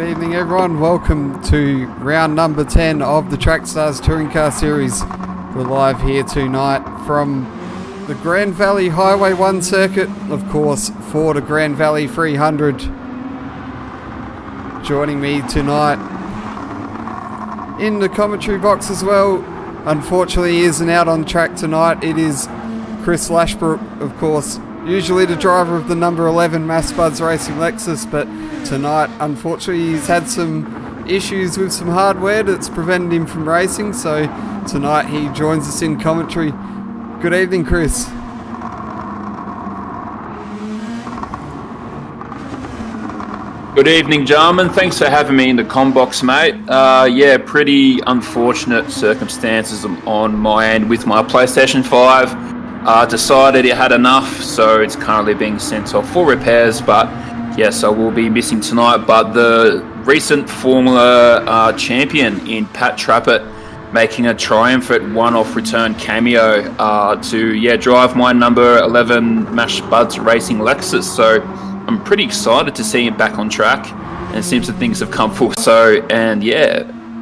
evening everyone, welcome to round number 10 of the Trackstars Touring Car Series. We're live here tonight from the Grand Valley Highway 1 circuit, of course, for the Grand Valley 300. Joining me tonight in the commentary box as well, unfortunately he isn't out on track tonight, it is Chris Lashbrook, of course, usually the driver of the number 11 Mass Buds Racing Lexus, but tonight unfortunately he's had some issues with some hardware that's prevented him from racing, so tonight he joins us in commentary. Good evening, Chris. Good evening, gentlemen. Thanks for having me in the comm box, mate. Pretty unfortunate circumstances on my end with my PlayStation 5. Decided it had enough, so it's currently being sent off for repairs, but yes, I will be missing tonight. But the recent Formula champion in Pat Trappett making a triumphant one-off return cameo to drive my number 11 Mash Buds Racing Lexus, so I'm pretty excited to see him back on track, and it seems that things have come full. And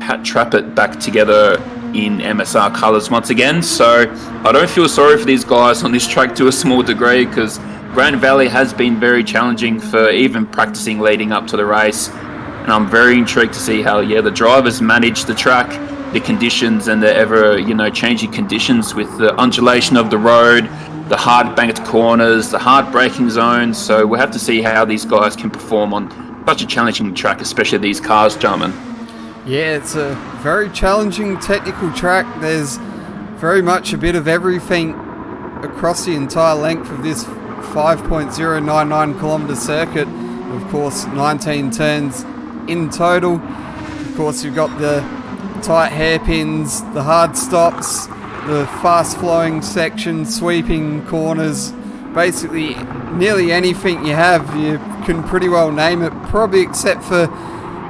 Pat Trappett back together in MSR colours once again, so I don't feel sorry for these guys on this track to a small degree, because Grand Valley has been very challenging for even practicing leading up to the race, and I'm very intrigued to see how the drivers manage the track, the conditions, and the ever changing conditions with the undulation of the road, the hard banked corners, the hard braking zones. So we'll have to see how these guys can perform on such a challenging track, especially these cars, gentlemen. Yeah, it's a very challenging technical track. There's very much a bit of everything across the entire length of this 5.099 kilometre circuit. Of course, 19 turns in total. Of course, you've got the tight hairpins, the hard stops, the fast flowing sections, sweeping corners. Basically, nearly anything you have, you can pretty well name it, probably except for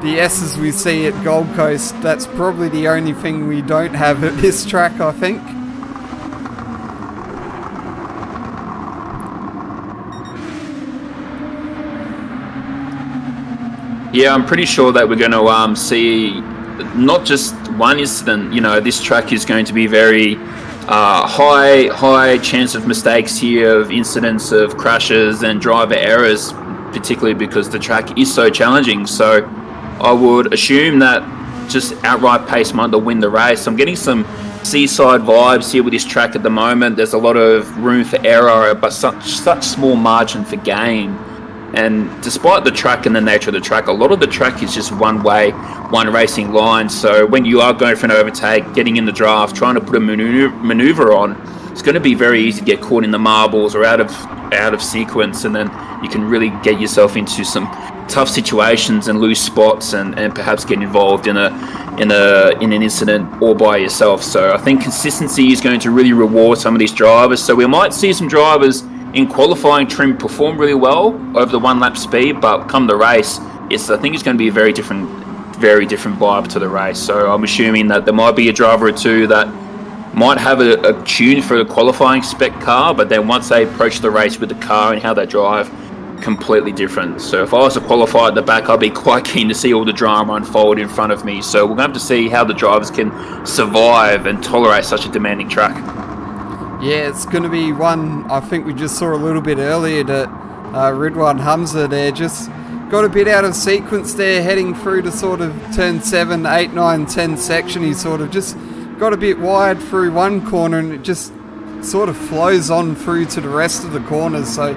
the S's we see at Gold Coast. That's probably the only thing we don't have at this track, I think. Yeah, I'm pretty sure that we're going to see not just one incident. This track is going to be very high chance of mistakes here, of incidents, of crashes and driver errors, particularly because the track is so challenging. So I would assume that just outright pace might win the race. I'm getting some seaside vibes here with this track at the moment. There's a lot of room for error, but such small margin for gain. And despite the track and the nature of the track, a lot of the track is just one way, one racing line. So when you are going for an overtake, getting in the draft, trying to put a maneuver on, it's going to be very easy to get caught in the marbles or out of sequence, and then you can really get yourself into some tough situations and lose spots and perhaps get involved in an incident all by yourself. So I think consistency is going to really reward some of these drivers. So we might see some drivers in qualifying trim perform really well over the one lap speed, but come the race, I think it's going to be a very different vibe to the race. So I'm assuming that there might be a driver or two that might have a tune for a qualifying spec car, but then once they approach the race with the car and how they drive, completely different. So if I was to qualify at the back, I'd be quite keen to see all the drama unfold in front of me. So we're going to have to see how the drivers can survive and tolerate such a demanding track. Yeah, it's going to be one I think we just saw a little bit earlier that Ridwan Hamza there just got a bit out of sequence there heading through to sort of turn 7, 8, 9, 10 section. He sort of just got a bit wide through one corner and it just sort of flows on through to the rest of the corners. So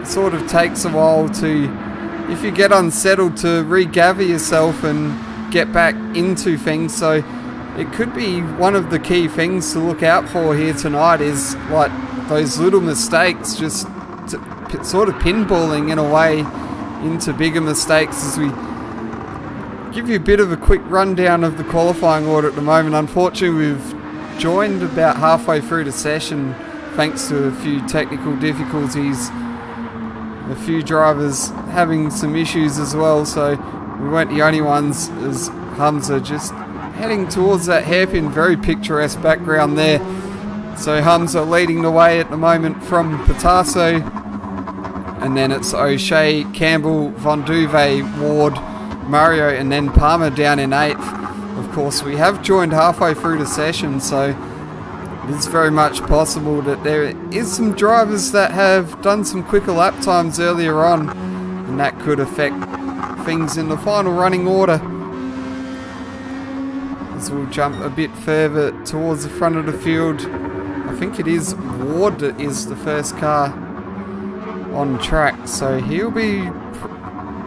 it sort of takes a while to, if you get unsettled, to regather yourself and get back into things. So it could be one of the key things to look out for here tonight is like those little mistakes, just sort of pinballing in a way into bigger mistakes. As we give you a bit of a quick rundown of the qualifying order at the moment. Unfortunately, we've joined about halfway through the session thanks to a few technical difficulties, a few drivers having some issues as well, so we weren't the only ones, as Hamza just heading towards that hairpin. Very picturesque background there. So Hamza leading the way at the moment from Pitasso, and then it's O'Shea, Campbell, Von Duve, Ward, Mario and then Palmer down in 8th. Of course, we have joined halfway through the session, so it's very much possible that there is some drivers that have done some quicker lap times earlier on, and that could affect things in the final running order. As we'll jump a bit further towards the front of the field, I think it is Ward that is the first car on track, so he'll be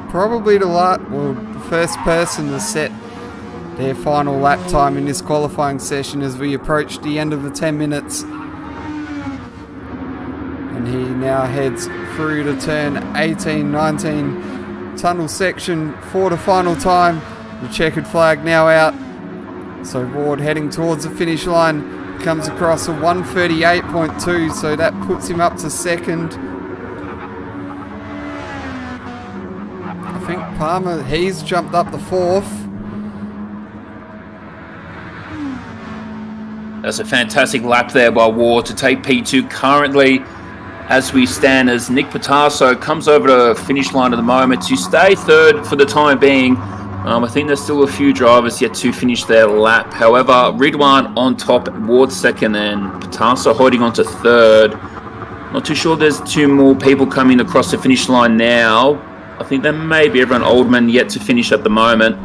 probably the first person to set their final lap time in this qualifying session as we approach the end of the 10 minutes. And he now heads through to turn 18, 19 tunnel section for the final time. The checkered flag now out. So Ward heading towards the finish line, comes across a 1:38.2, so that puts him up to second. I think Palmer, he's jumped up to fourth. That's a fantastic lap there by Ward to take P2 currently as we stand, as Nick Patasso comes over to the finish line at the moment to stay third for the time being. I think there's still a few drivers yet to finish their lap. However, Ridwan on top, Ward second, and Patasso holding on to third. Not too sure there's two more people coming across the finish line now. I think there may be Everyone Oldman yet to finish at the moment.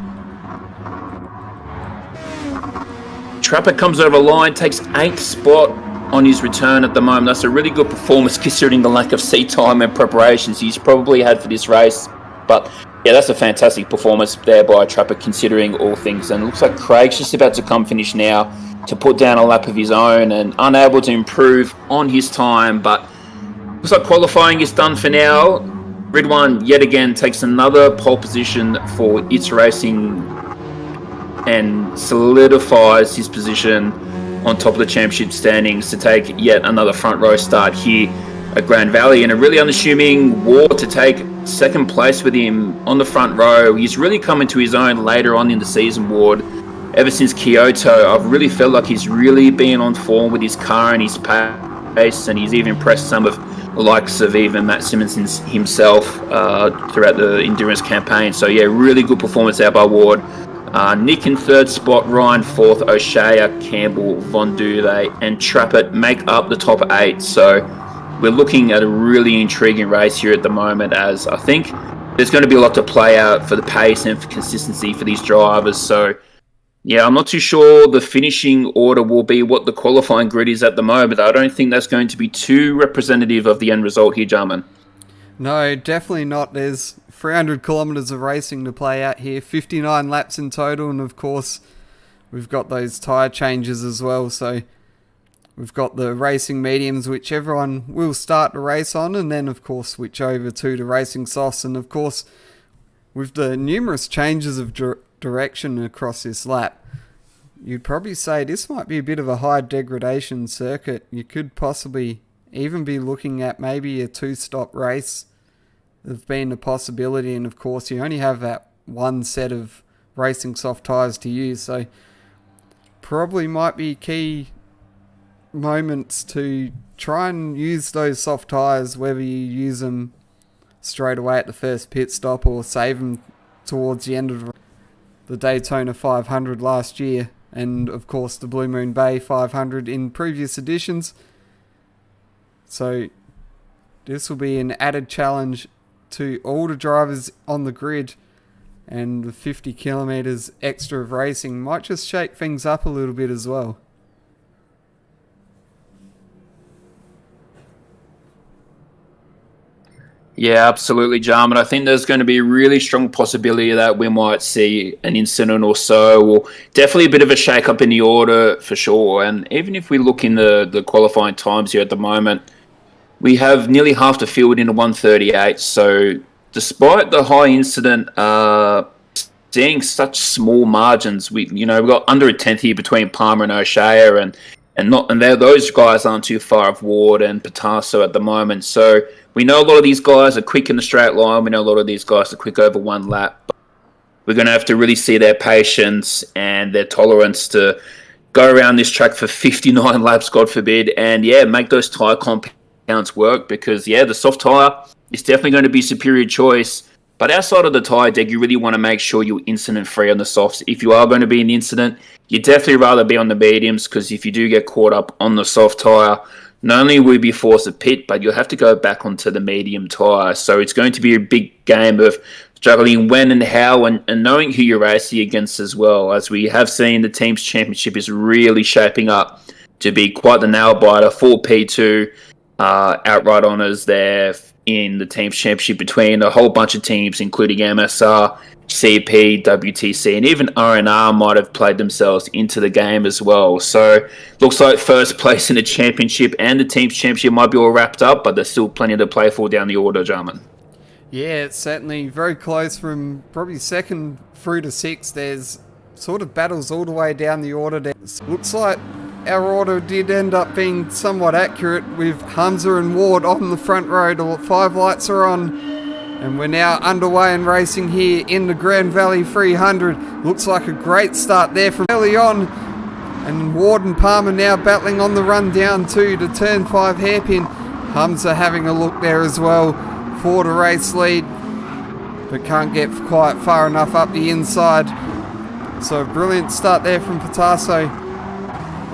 Trapper comes over the line, takes 8th spot on his return at the moment. That's a really good performance considering the lack of seat time and preparations he's probably had for this race. But yeah, that's a fantastic performance there by Trapper considering all things. And it looks like Craig's just about to come finish now to put down a lap of his own and unable to improve on his time. But looks like qualifying is done for now. Ridwan yet again takes another pole position for its racing and solidifies his position on top of the championship standings to take yet another front row start here at Grand Valley, and a really unassuming Ward to take second place with him on the front row. He's really come into his own later on in the season, Ward. Ever since Kyoto, I've really felt like he's really been on form with his car and his pace, and he's even impressed some of the likes of even Matt Simmons himself throughout the endurance campaign. So yeah, really good performance out by Ward. Nick in third spot, Ryan fourth, O'Shea, Campbell, Von Dude and Trappett make up the top 8. So we're looking at a really intriguing race here at the moment, as I think there's going to be a lot to play out for the pace and for consistency for these drivers. So yeah, I'm not too sure the finishing order will be what the qualifying grid is at the moment. I don't think that's going to be too representative of the end result here, gentlemen. No, definitely not. There's 300 kilometres of racing to play out here, 59 laps in total, and of course we've got those tyre changes as well. So we've got the racing mediums, which everyone will start the race on, and then of course switch over to the racing softs. And of course, with the numerous changes of direction across this lap, you'd probably say this might be a bit of a high degradation circuit. You could possibly even be looking at maybe a 2-stop race of being a possibility, and of course you only have that one set of racing soft tyres to use, so probably might be key moments to try and use those soft tyres, whether you use them straight away at the first pit stop or save them towards the end of the Daytona 500 last year, and of course the Blue Moon Bay 500 in previous editions. So this will be an added challenge to all the drivers on the grid, and the 50 kilometres extra of racing might just shake things up a little bit as well. Yeah, absolutely, Jarman. I think there's going to be a really strong possibility that we might see an incident or so, or definitely a bit of a shake-up in the order for sure. And even if we look in the qualifying times here at the moment, we have nearly half the field in the 1:38. So despite the high incident, seeing such small margins, we've got under a tenth here between Palmer and O'Shea, and those guys aren't too far off Ward and Patasso at the moment. So we know a lot of these guys are quick in the straight line. We know a lot of these guys are quick over one lap. But we're going to have to really see their patience and their tolerance to go around this track for 59 laps, God forbid, and make those tyre compounds work, because the soft tyre is definitely going to be a superior choice. But outside of the tyre deck, you really want to make sure you're incident-free on the softs. If you are going to be in the incident, you'd definitely rather be on the mediums, because if you do get caught up on the soft tyre, not only will you be forced to pit, but you'll have to go back onto the medium tyre. So it's going to be a big game of juggling when and how, and knowing who you're racing against as well. As we have seen, the team's championship is really shaping up to be quite the nail-biter. 4 P2 outright honours there in the team's championship between a whole bunch of teams, including MSR, CP, WTC, and even RNR might have played themselves into the game as well. So looks like first place in the championship and the team's championship might be all wrapped up, but there's still plenty to play for down the order, gentlemen. Yeah, it's certainly very close from probably second through to sixth. There's sort of battles all the way down the order there. Looks like our order did end up being somewhat accurate, with Hamza and Ward on the front row. The 5 lights are on, and we're now underway and racing here in the Grand Valley 300. Looks like a great start there from early on, and Ward and Palmer now battling on the run down to the turn 5 hairpin. Hamza having a look there as well for the race lead, but can't get quite far enough up the inside. So brilliant start there from Patasso.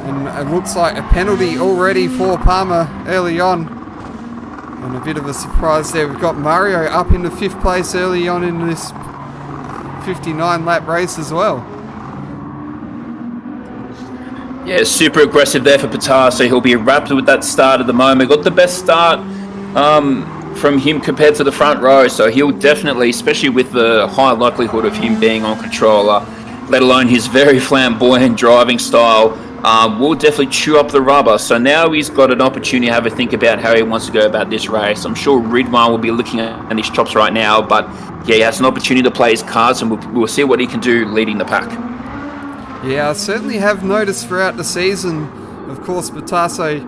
And it looks like a penalty already for Palmer early on. And a bit of a surprise there. We've got Mario up into 5th place early on in this 59 lap race as well. Yeah, super aggressive there for Patasso. He'll be rapid with that start at the moment. Got the best start from him compared to the front row. So he'll definitely, especially with the high likelihood of him being on controller, let alone his very flamboyant driving style, will definitely chew up the rubber. So now he's got an opportunity to have a think about how he wants to go about this race. I'm sure Ridwan will be looking at his chops right now, but yeah, he has an opportunity to play his cards, and we'll see what he can do leading the pack. Yeah, I certainly have noticed throughout the season, of course, Patasso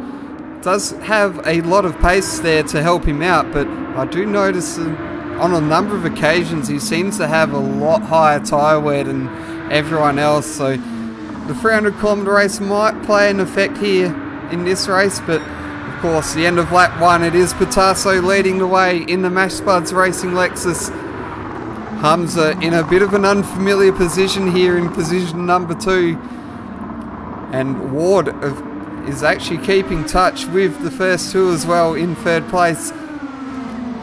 does have a lot of pace there to help him out, but I do notice on a number of occasions he seems to have a lot higher tyre wear than everyone else. So the 300 kilometre race might play an effect here in this race, but of course the end of lap 1, it is Patasso leading the way in the Mash Spuds Racing Lexus. Hamza in a bit of an unfamiliar position here in position number 2, and Ward is actually keeping touch with the first 2 as well in 3rd place.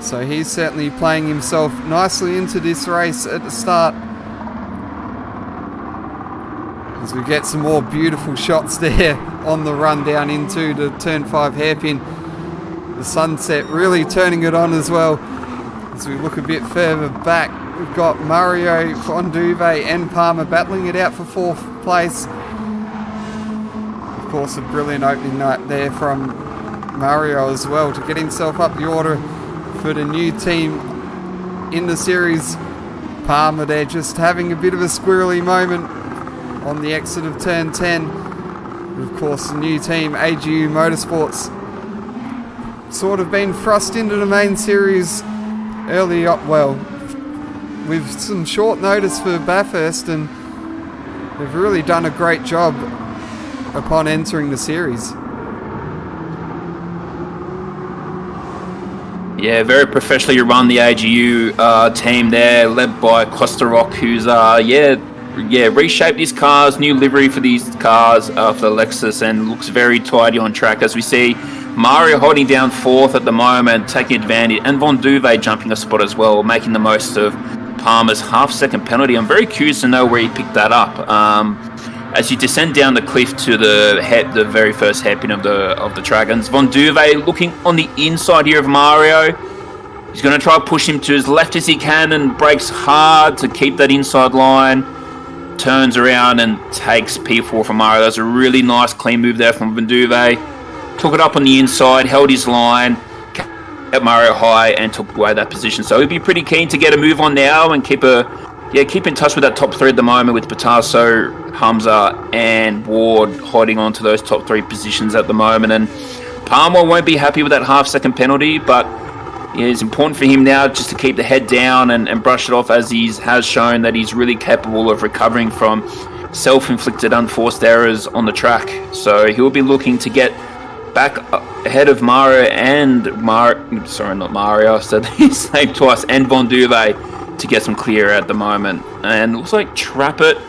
So he's certainly playing himself nicely into this race at the start, as we get some more beautiful shots there on the run down into the turn 5 hairpin. The sunset really turning it on as well. As we look a bit further back, we've got Mario, Fonduve and Palmer battling it out for 4th place. Of course, a brilliant opening night there from Mario as well to get himself up the order for the new team in the series. Palmer there just having a bit of a squirrely moment on the exit of turn 10. Of course, the new team, AGU Motorsports, sort of been thrust into the main series early up, well, with some short notice for Bathurst, and they've really done a great job upon entering the series. Yeah, very professionally run, the AGU team there, led by Costa Rock, who's reshaped these cars, new livery for these cars for the Lexus, and looks very tidy on track. As we see Mario holding down 4th at the moment, taking advantage, and Von Duve jumping a spot as well, making the most of Palmer's half-second penalty. I'm very curious to know where he picked that up. As you descend down the cliff to the very first hairpin of the Dragons, Von Duve looking on the inside here of Mario. He's going to try to push him to as left as he can and brakes hard to keep that inside line. Turns around and takes P4 from Mario. That's a really nice clean move there from Von Duve. Took it up on the inside, held his line, kept Mario high and took away that position. So he'd be pretty keen to get a move on now and keep in touch with that top 3 at the moment, with Patasso, Hamza and Ward holding on to those top 3 positions at the moment. And Palmer won't be happy with that half-second penalty, but yeah, it's important for him now just to keep the head down and brush it off, as he has shown that he's really capable of recovering from self-inflicted unforced errors on the track. So he'll be looking to get back ahead of Mario and not Mario, I said his name twice, and Von Duve to get some clear at the moment. And it looks like Trappett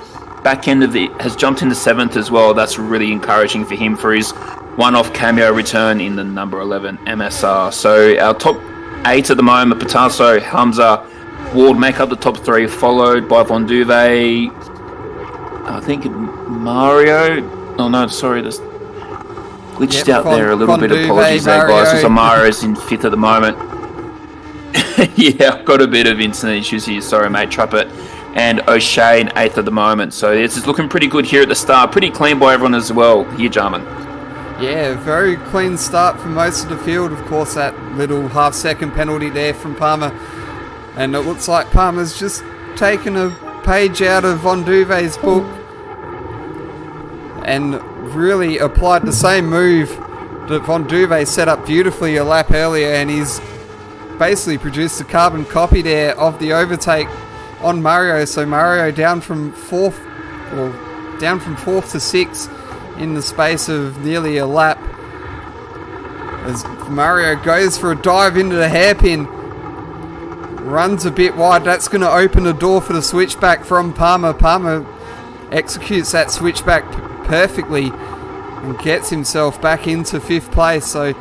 back end of has jumped into 7th as well. That's really encouraging for him for his one-off cameo return in the number 11 MSR. So our top 8 at the moment: Patasso, Hamza, Ward make up the top 3, followed by Von Duve, I think Mario. Oh no, sorry, this glitched out there a little bit. Apologies there, guys. So Mario's in 5th at the moment. Yeah, I've got a bit of internet issues here. Sorry, mate. Trappett and O'Shea in 8th at the moment. So this is looking pretty good here at the start. Pretty clean by everyone as well here, Jarman. Yeah, very clean start for most of the field. Of course, that little half-second penalty there from Palmer. And it looks like Palmer's just taken a page out of Von Duve's book and really applied the same move that Von Duve set up beautifully a lap earlier, and he's basically produced a carbon copy there of the overtake on Mario. So Mario down from 4th to 6th in the space of nearly a lap, as Mario goes for a dive into the hairpin, runs a bit wide. That's going to open the door for the switchback from Palmer. Palmer executes that switchback perfectly and gets himself back into 5th place. So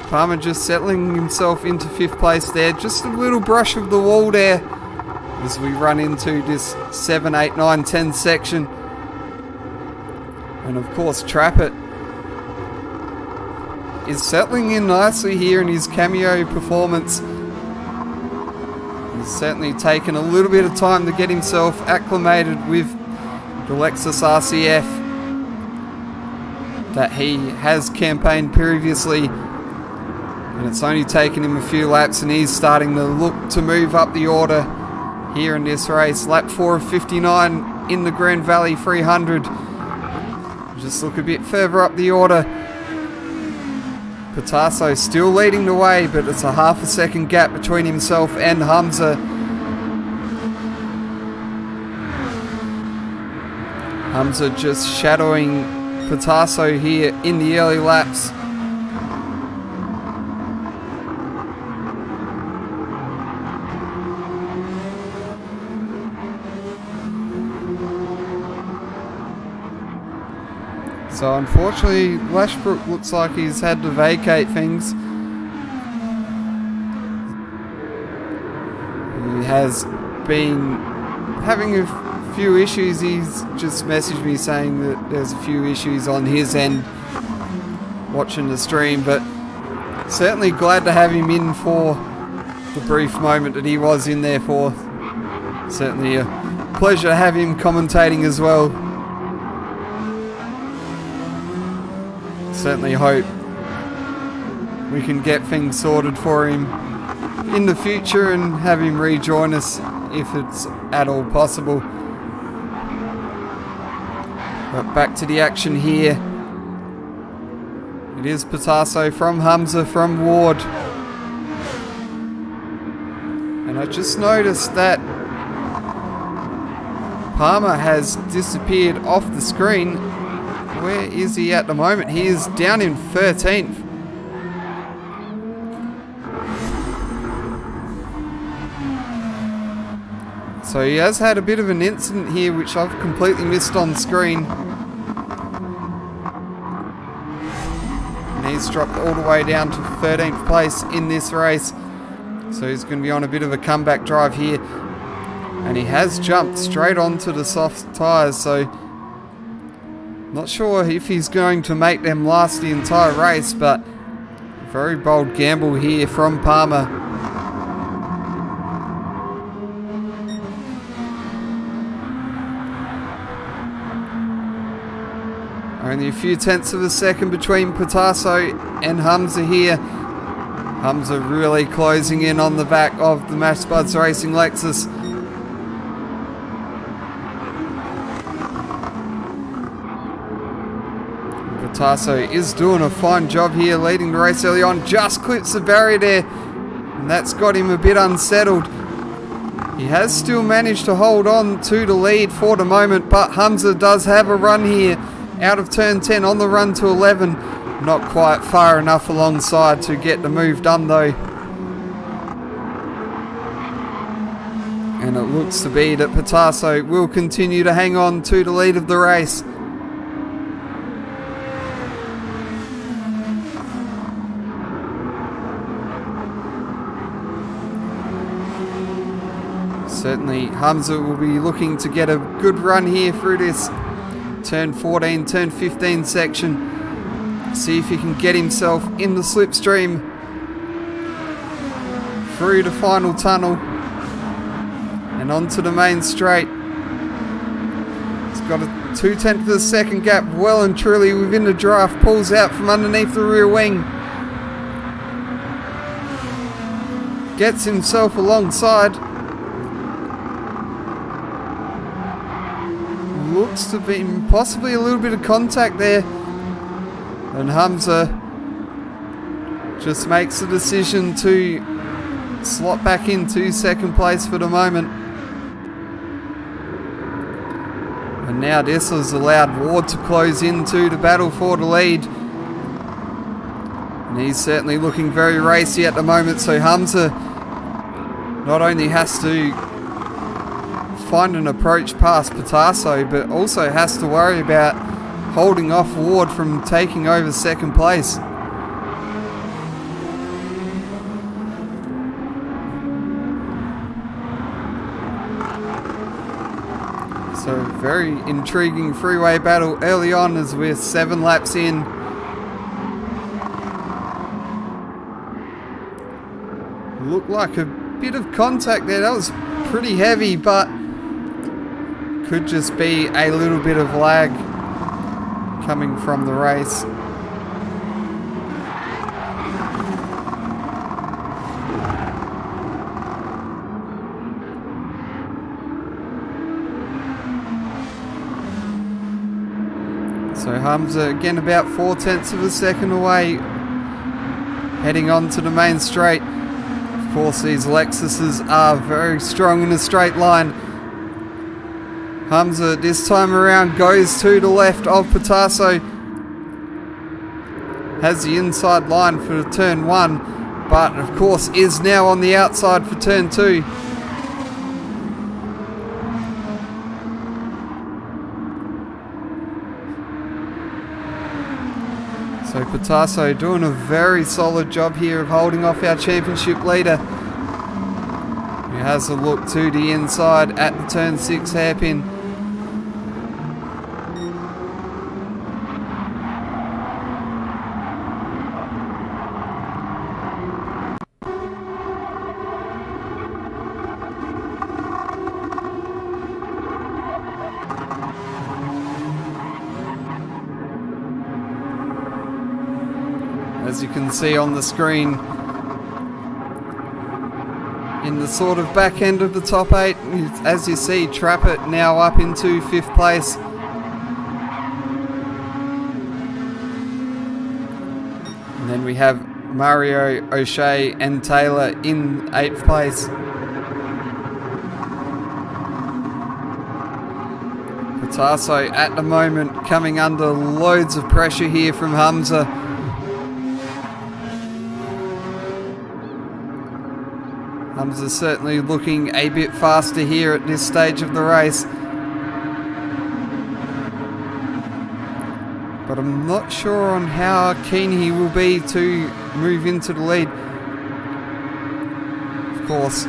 Palmer just settling himself into 5th place there. Just a little brush of the wall there as we run into this 7, 8, 9, 10 section. And of course Trappett is settling in nicely here in his cameo performance. He's certainly taken a little bit of time to get himself acclimated with the Lexus RCF that he has campaigned previously. And it's only taken him a few laps, and he's starting to look to move up the order here in this race. Lap 4 of 59 in the Grand Valley 300. Just look a bit further up the order. Patasso still leading the way, but it's a half a second gap between himself and Hamza. Hamza just shadowing Patasso here in the early laps. So unfortunately, Lashbrook looks like he's had to vacate things. He has been having a few issues. He's just messaged me saying that there's a few issues on his end watching the stream, but certainly glad to have him in for the brief moment that he was in there for. Certainly a pleasure to have him commentating as well. Certainly hope we can get things sorted for him in the future and have him rejoin us if it's at all possible. But back to the action here. It is Patasso from Hamza from Ward. And I just noticed that Palmer has disappeared off the screen. Where is he at the moment? He is down in 13th. So he has had a bit of an incident here, which I've completely missed on screen. And he's dropped all the way down to 13th place in this race. So he's going to be on a bit of a comeback drive here. And he has jumped straight onto the soft tyres, so not sure if he's going to make them last the entire race, but very bold gamble here from Palmer. Only a few tenths of a second between Patasso and Hamza here. Hamza really closing in on the back of the Mash Spuds Racing Lexus. Patasso is doing a fine job here, leading the race early on. Just clips the barrier there, and that's got him a bit unsettled. He has still managed to hold on to the lead for the moment, but Hamza does have a run here out of turn 10 on the run to 11. Not quite far enough alongside to get the move done though. And it looks to be that Pitasso will continue to hang on to the lead of the race. Certainly Hamza will be looking to get a good run here through this turn 14, turn 15 section. See if he can get himself in the slipstream through the final tunnel and onto the main straight. It's got a 2/10 of a second gap, well and truly within the draft. Pulls out from underneath the rear wing. Gets himself alongside. Looks to be possibly a little bit of contact there. And Hamza just makes the decision to slot back into second place for the moment. And now this has allowed Ward to close into the battle for the lead. And he's certainly looking very racy at the moment, so Hamza not only has to find an approach past Pitasso, but also has to worry about holding off Ward from taking over second place. So very intriguing freeway battle early on as we're 7 laps in. Looked like a bit of contact there. That was pretty heavy, but could just be a little bit of lag coming from the race. So Hamza again about 4/10 of a second away, heading on to the main straight. Of course, these Lexuses are very strong in a straight line. Hamza this time around goes to the left of Pitasso. Has the inside line for turn 1, but of course is now on the outside for turn 2. So Pitasso doing a very solid job here of holding off our championship leader. He has a look to the inside at the turn 6 hairpin. As you can see on the screen, in the sort of back end of the top 8, as you see, Trappett now up into 5th place. And then we have Mario, O'Shea and Taylor in 8th place. Pitasso at the moment coming under loads of pressure here from Hamza. Hamza certainly looking a bit faster here at this stage of the race. But I'm not sure on how keen he will be to move into the lead. Of course,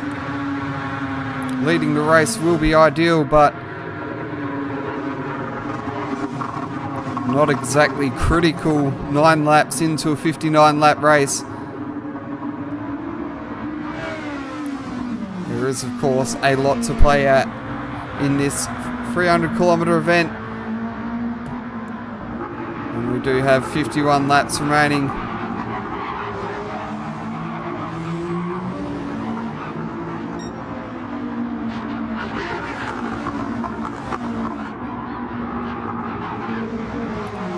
leading the race will be ideal, but not exactly critical 9 laps into a 59 lap race. There is, of course, a lot to play at in this 300-kilometre event. And we do have 51 laps remaining.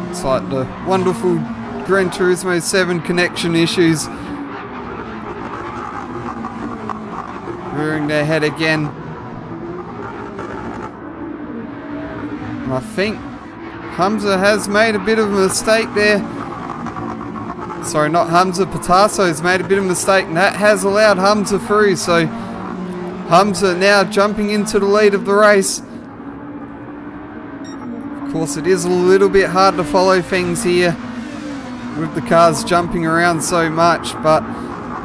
It's like the wonderful Gran Turismo 7 connection issues rearing their head again. And I think Hamza has made a bit of a mistake there. Sorry, not Hamza, Pitasso has made a bit of a mistake, and that has allowed Hamza through. So Hamza now jumping into the lead of the race. Of course, it is a little bit hard to follow things here with the cars jumping around so much, but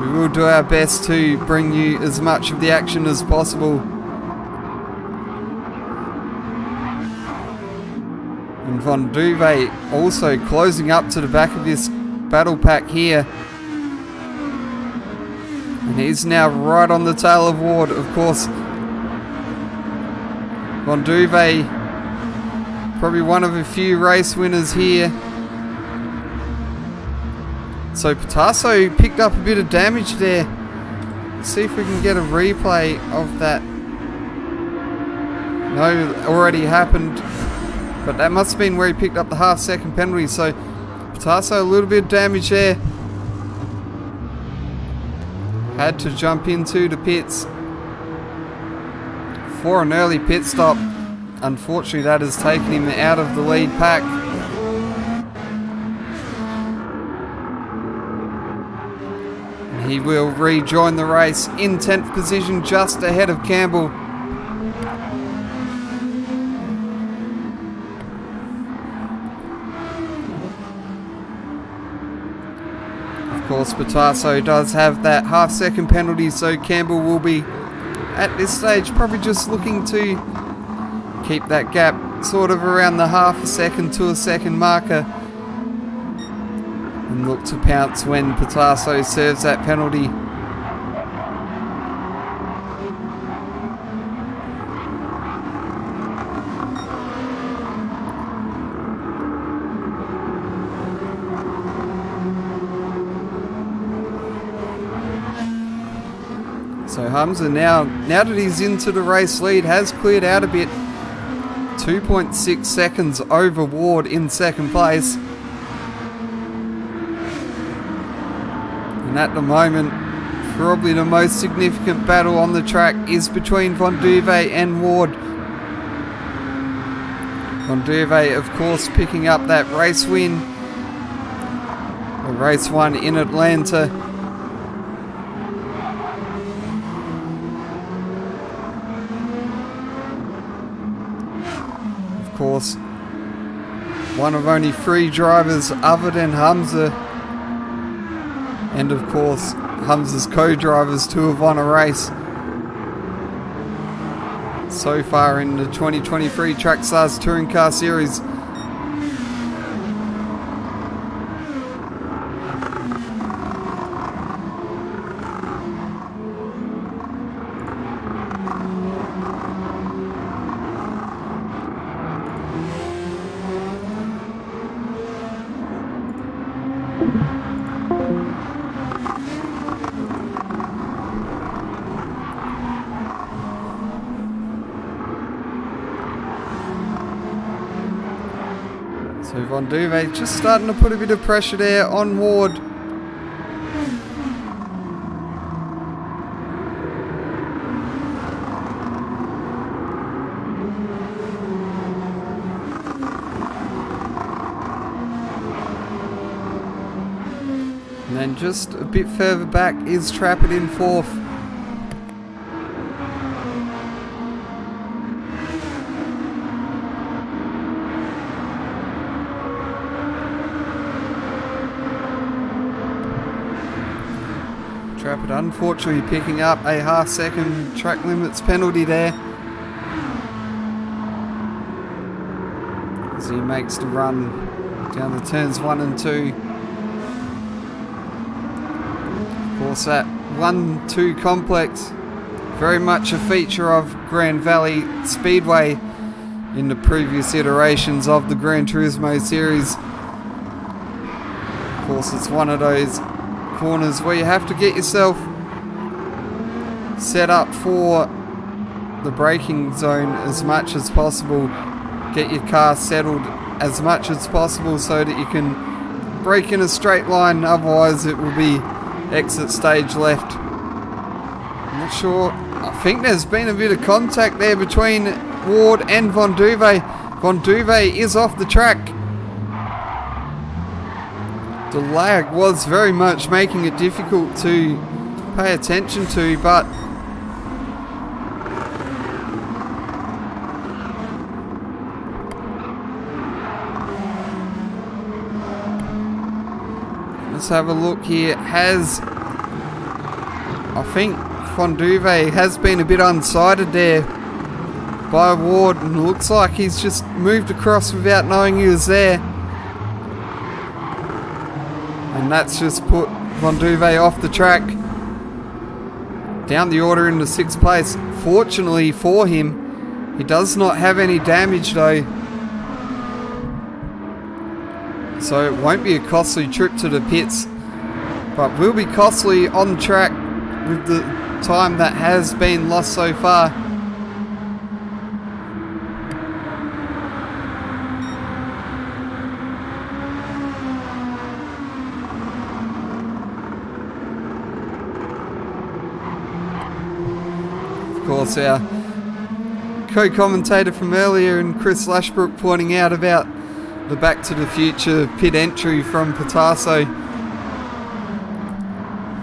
we will do our best to bring you as much of the action as possible. And Von Duve also closing up to the back of this battle pack here. And he's now right on the tail of Ward, of course. Von Duve, probably one of a few race winners here. So Patasso picked up a bit of damage there. Let's see if we can get a replay of that. No, it already happened. But that must have been where he picked up the half-second penalty. So Patasso, a little bit of damage there. Had to jump into the pits for an early pit stop. Unfortunately, that has taken him out of the lead pack. And he will rejoin the race in 10th position, just ahead of Campbell. Of course, Patasso does have that half-second penalty, so Campbell will be, at this stage, probably just looking to keep that gap sort of around the half a second to a second marker and look to pounce when Patasso serves that penalty. So Hamza now that he's into the race lead, has cleared out a bit. 2.6 seconds over Ward in second place. And at the moment, probably the most significant battle on the track is between Von Duve and Ward. Von Duve, of course, picking up that race win. Or race 1 in Atlanta. Of course, one of only 3 drivers other than Hamza, and of course Hamza's co-drivers to have won a race so far in the 2023 Trackstars Touring Car Series. So Von Duve just starting to put a bit of pressure there on Ward. And then just a bit further back is Trappett in 4th. Trappett unfortunately picking up a half-second track limits penalty there as he makes the run down the turns 1 and 2. Of course, that 1-2 complex, very much a feature of Grand Valley Speedway in the previous iterations of the Gran Turismo series. Of course, it's one of those corners where you have to get yourself set up for the braking zone as much as possible, get your car settled as much as possible so that you can brake in a straight line, otherwise it will be exit stage left. I'm not sure, I think there's been a bit of contact there between Ward and Von Duve. Von Duve is off the track. The lag was very much making it difficult to pay attention to, but Let's have a look here. I think Fonduve has been a bit unsighted there by Ward, and looks like he's just moved across without knowing he was there. And that's just put Fonduve off the track. Down the order into 6th place. Fortunately for him, he does not have any damage though. So it won't be a costly trip to the pits, but will be costly on track with the time that has been lost so far. Of course, our co-commentator from earlier and Chris Lashbrook pointing out about the Back to the Future pit entry from Pitasso.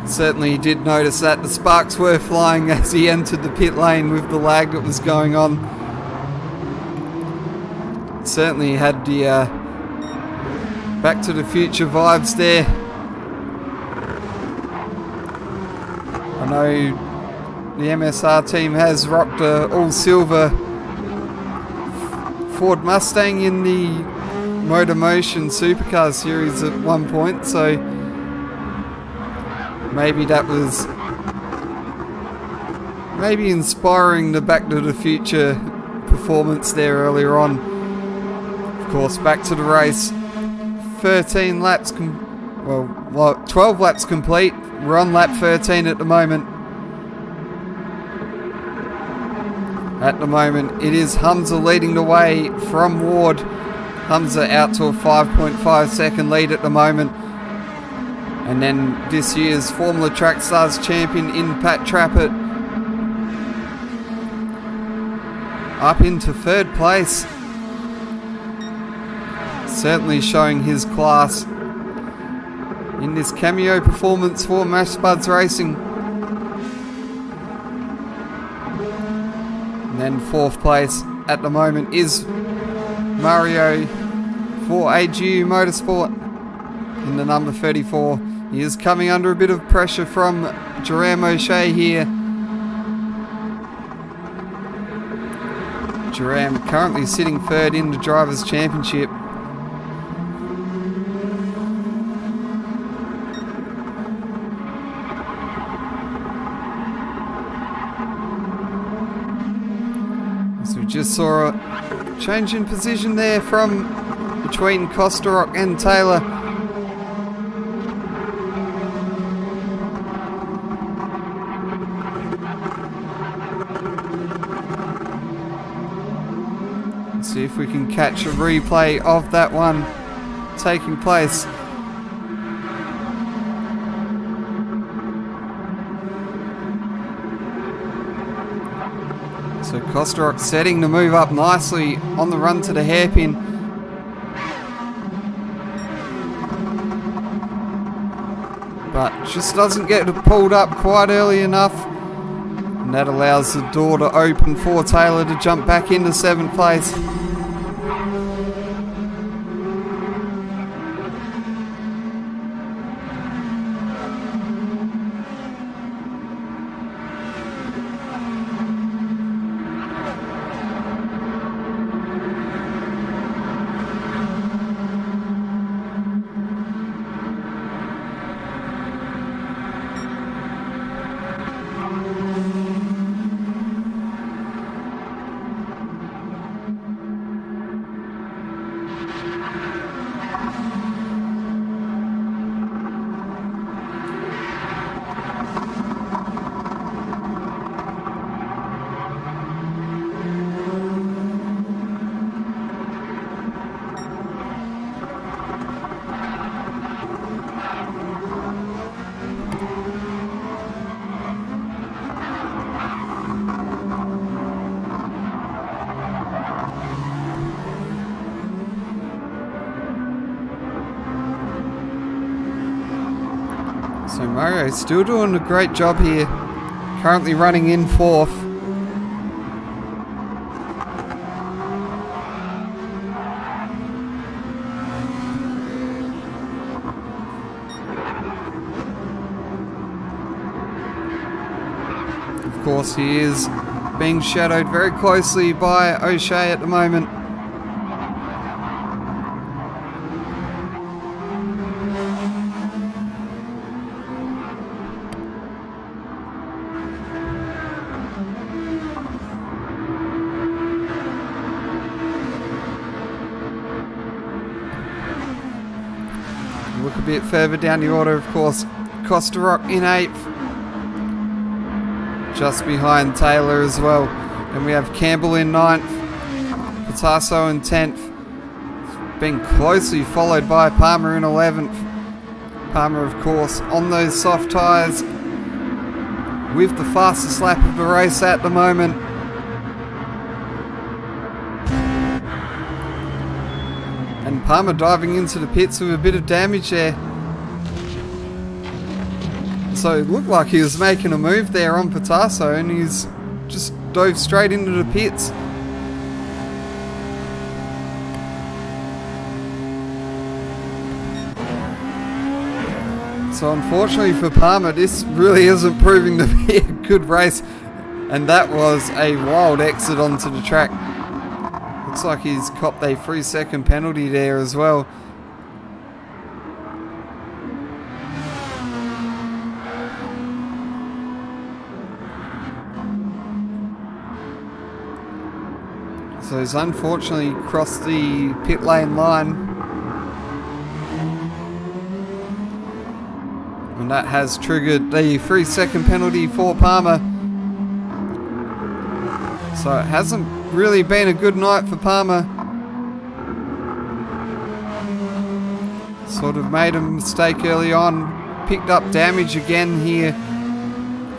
Certainly did notice that the sparks were flying as he entered the pit lane with the lag that was going on. Certainly had the Back to the Future vibes there. I know the MSR team has rocked a all-silver Ford Mustang in the Motor Motion Supercar series at one point, so maybe that was inspiring the Back to the Future performance there earlier on. Of course, back to the race. 13 laps, 12 laps complete. We're on lap 13 at the moment. At the moment, it is Hamza leading the way from Ward. Hamza out to a 5.5 second lead at the moment. And then this year's Formula Track Stars champion in Pat Trappett up into 3rd place. Certainly showing his class in this cameo performance for Mash Spuds Racing. And then 4th place at the moment is Mario for AGU Motorsport in the number 34. He is coming under a bit of pressure from Jerome O'Shea here. Jerome currently sitting 3rd in the Drivers' Championship. So we just saw a change in position there from between Kosterok and Taylor. Let's see if we can catch a replay of that one taking place. So Kosterok setting to move up nicely on the run to the hairpin. But just doesn't get pulled up quite early enough. And that allows the door to open for Taylor to jump back into 7th place. So Mario still doing a great job here. Currently running in 4th. of course, he is being shadowed very closely by O'Shea at the moment. Look a bit further down the order, of course, Costa Rock in 8th, just behind Taylor as well. Then we have Campbell in 9th, Patasso in 10th, being closely followed by Palmer in 11th. Palmer, of course, on those soft tyres with the fastest lap of the race at the moment. And Palmer diving into the pits with a bit of damage there. So it looked like he was making a move there on Patasso, and he's just dove straight into the pits. So unfortunately for Palmer, this really isn't proving to be a good race. And that was a wild exit onto the track. Looks like he's copped a 3-second penalty there as well. So he's unfortunately crossed the pit lane line. And that has triggered the 3-second penalty for Palmer. So it hasn't really been a good night for Palmer. Sort of made a mistake early on. Picked up damage again here,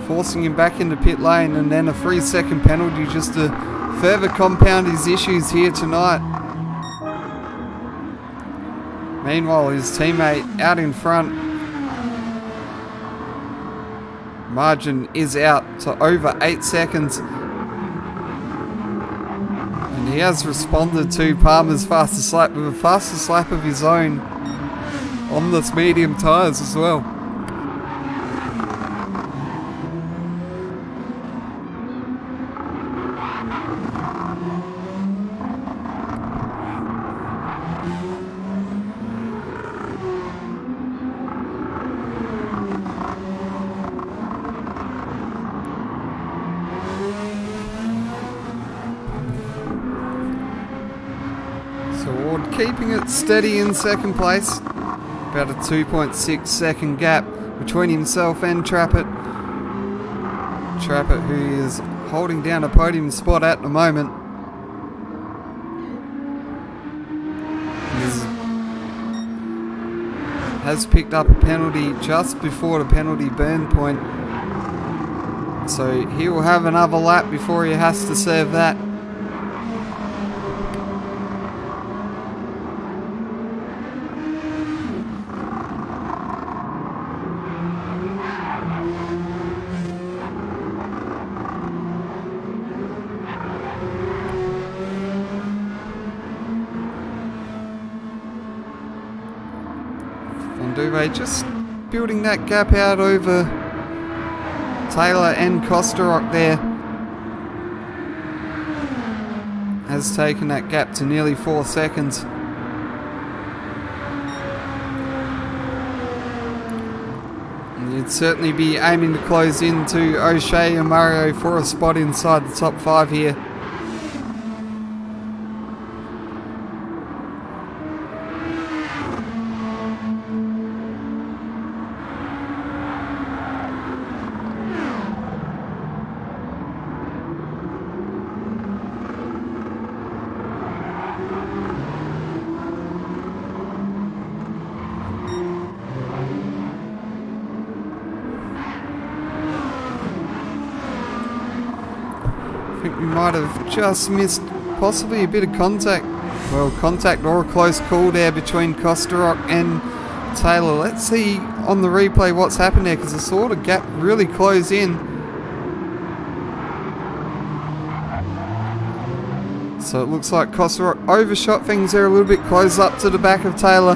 forcing him back into pit lane, and then a 3-second penalty just to further compound his issues here tonight. Meanwhile, his teammate out in front. Margin is out to over 8 seconds. And he has responded to Palmer's fastest lap with a fastest lap of his own on this medium tyres as well. Keeping it steady in second place. About a 2.6 second gap between himself and Trappett. Trappett, who is holding down a podium spot at the moment. Has picked up a penalty just before the penalty burn point. So he will have another lap before he has to serve that. Just building that gap out over Taylor and Costa Rock there. Has taken that gap to nearly 4 seconds. And you'd certainly be aiming to close into O'Shea and Mario for a spot inside the top 5 here. I think we might have just missed possibly a bit of contact. Well, contact or a close call there between Costa Rock and Taylor. Let's see on the replay what's happened there, because the sort of gap really closed in. So it looks like Costa Rock overshot things there a little bit, close up to the back of Taylor.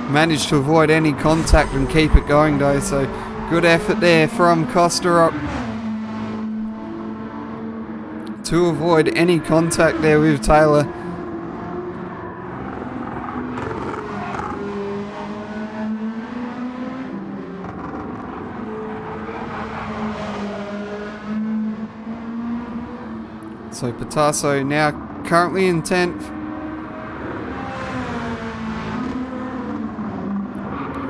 Managed to avoid any contact and keep it going though, so good effort there from Costa Rock. to avoid any contact there with Taylor. So Patasso now currently in 10th.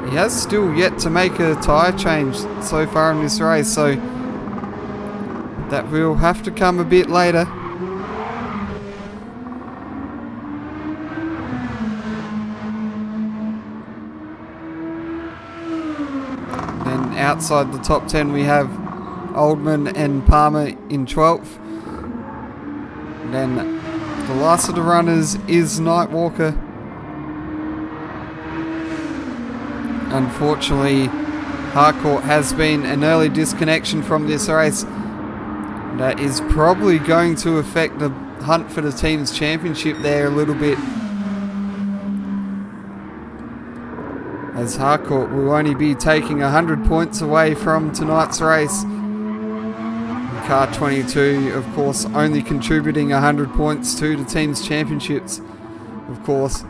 He has still yet to make a tyre change so far in this race, so that will have to come a bit later. Then outside the top 10 we have Oldman and Palmer in 12th. Then the last of the runners is Nightwalker. Unfortunately, Harcourt has been an early disconnection from this race. That is probably going to affect the hunt for the team's championship there a little bit, as Harcourt will only be taking 100 points away from tonight's race. Car 22, of course, only contributing 100 points to the team's championships. Of course,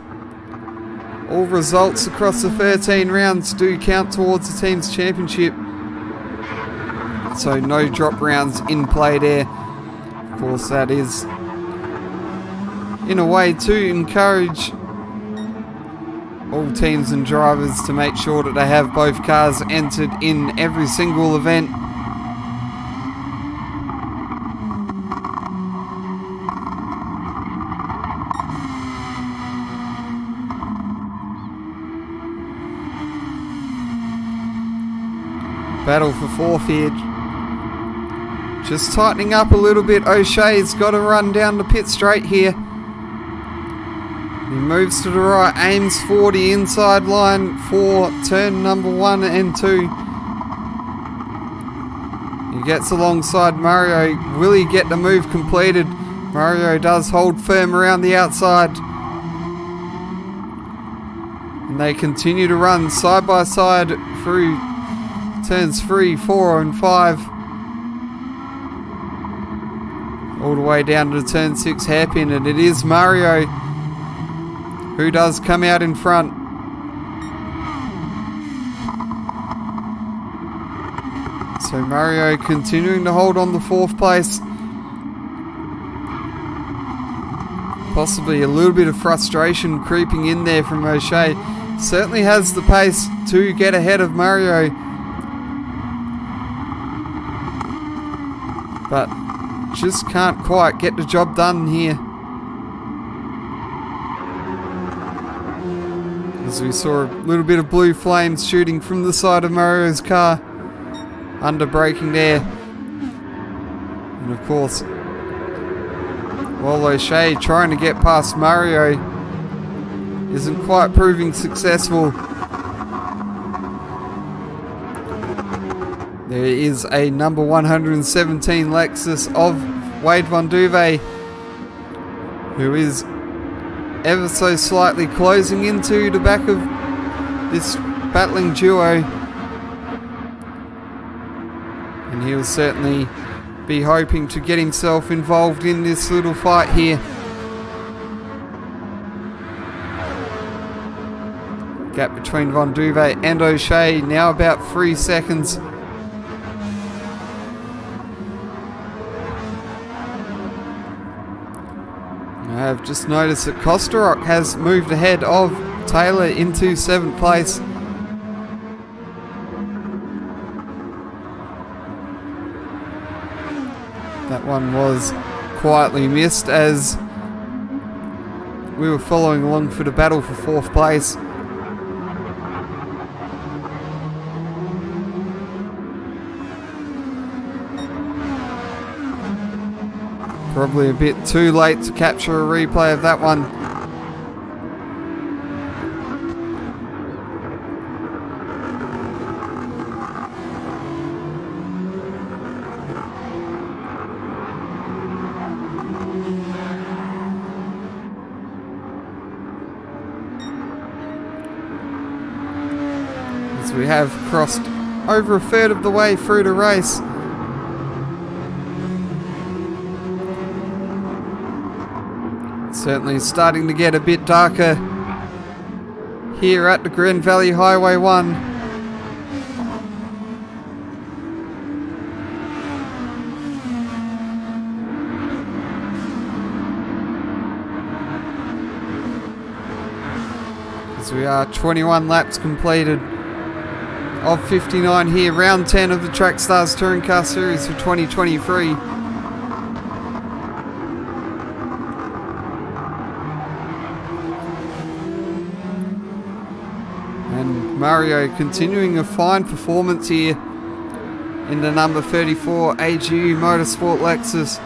all results across the 13 rounds do count towards the team's championship, so no drop rounds in play there. Of course, that is in a way to encourage all teams and drivers to make sure that they have both cars entered in every single event. Battle for fourth here. Just tightening up a little bit. O'Shea's got to run down the pit straight here. He moves to the right, aims for the inside line for turn number 1 and 2. He gets alongside Mario. Will he get the move completed? Mario does hold firm around the outside. And they continue to run side by side through turns 3, 4 and 5. All the way down to turn 6 hairpin, and it is Mario who does come out in front. So Mario continuing to hold on the 4th place. Possibly a little bit of frustration creeping in there from O'Shea. Certainly has the pace to get ahead of Mario, but just can't quite get the job done here. As we saw a little bit of blue flames shooting from the side of Mario's car. Under braking there. And of course, while O'Shea trying to get past Mario isn't quite proving successful. There is a number 117 Lexus of Wade Van Duve, who is ever so slightly closing into the back of this battling duo. And he'll certainly be hoping to get himself involved in this little fight here. Gap between Van Duve and O'Shea now about 3 seconds. I have just noticed that Kosterok has moved ahead of Taylor into 7th place. That one was quietly missed as we were following along for the battle for 4th place. Probably a bit too late to capture a replay of that one. As we have crossed over a third of the way through the race. Certainly starting to get a bit darker here at the Grand Valley Highway 1. As we are 21 laps completed of 59 here, round 10 of the Trackstars Touring Car Series for 2023. And Mario continuing a fine performance here in the number 34 AGU Motorsport Lexus.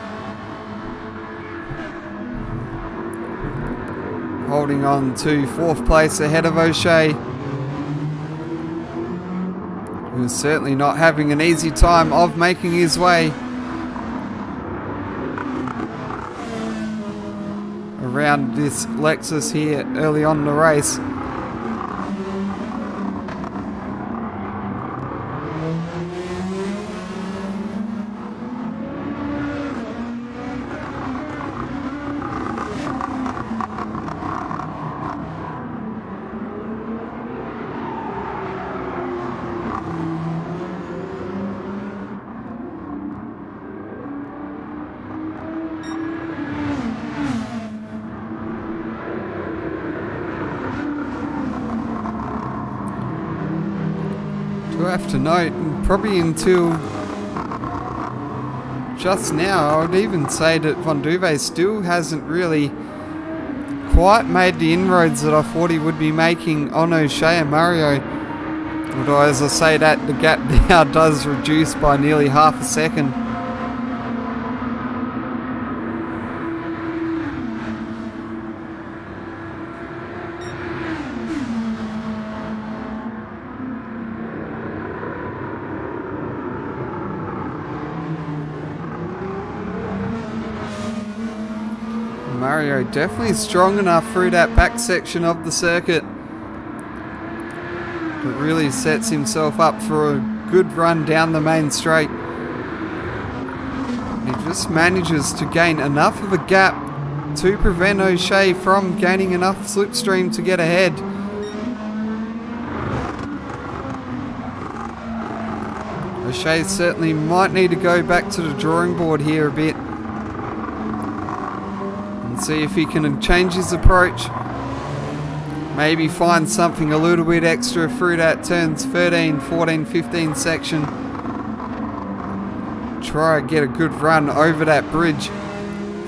Holding on to 4th place ahead of O'Shea, who's certainly not having an easy time of making his way around this Lexus here early on in the race. I have to note, probably until just now, I would even say that Von Duve still hasn't really quite made the inroads that I thought he would be making on O'Shea and Mario. Although, as I say that, the gap now does reduce by nearly half a second. Mario definitely strong enough through that back section of the circuit. It really sets himself up for a good run down the main straight. He just manages to gain enough of a gap to prevent O'Shea from gaining enough slipstream to get ahead. O'Shea certainly might need to go back to the drawing board here a bit. See if he can change his approach. Maybe find something a little bit extra through that turns 13, 14, 15 section. Try and get a good run over that bridge,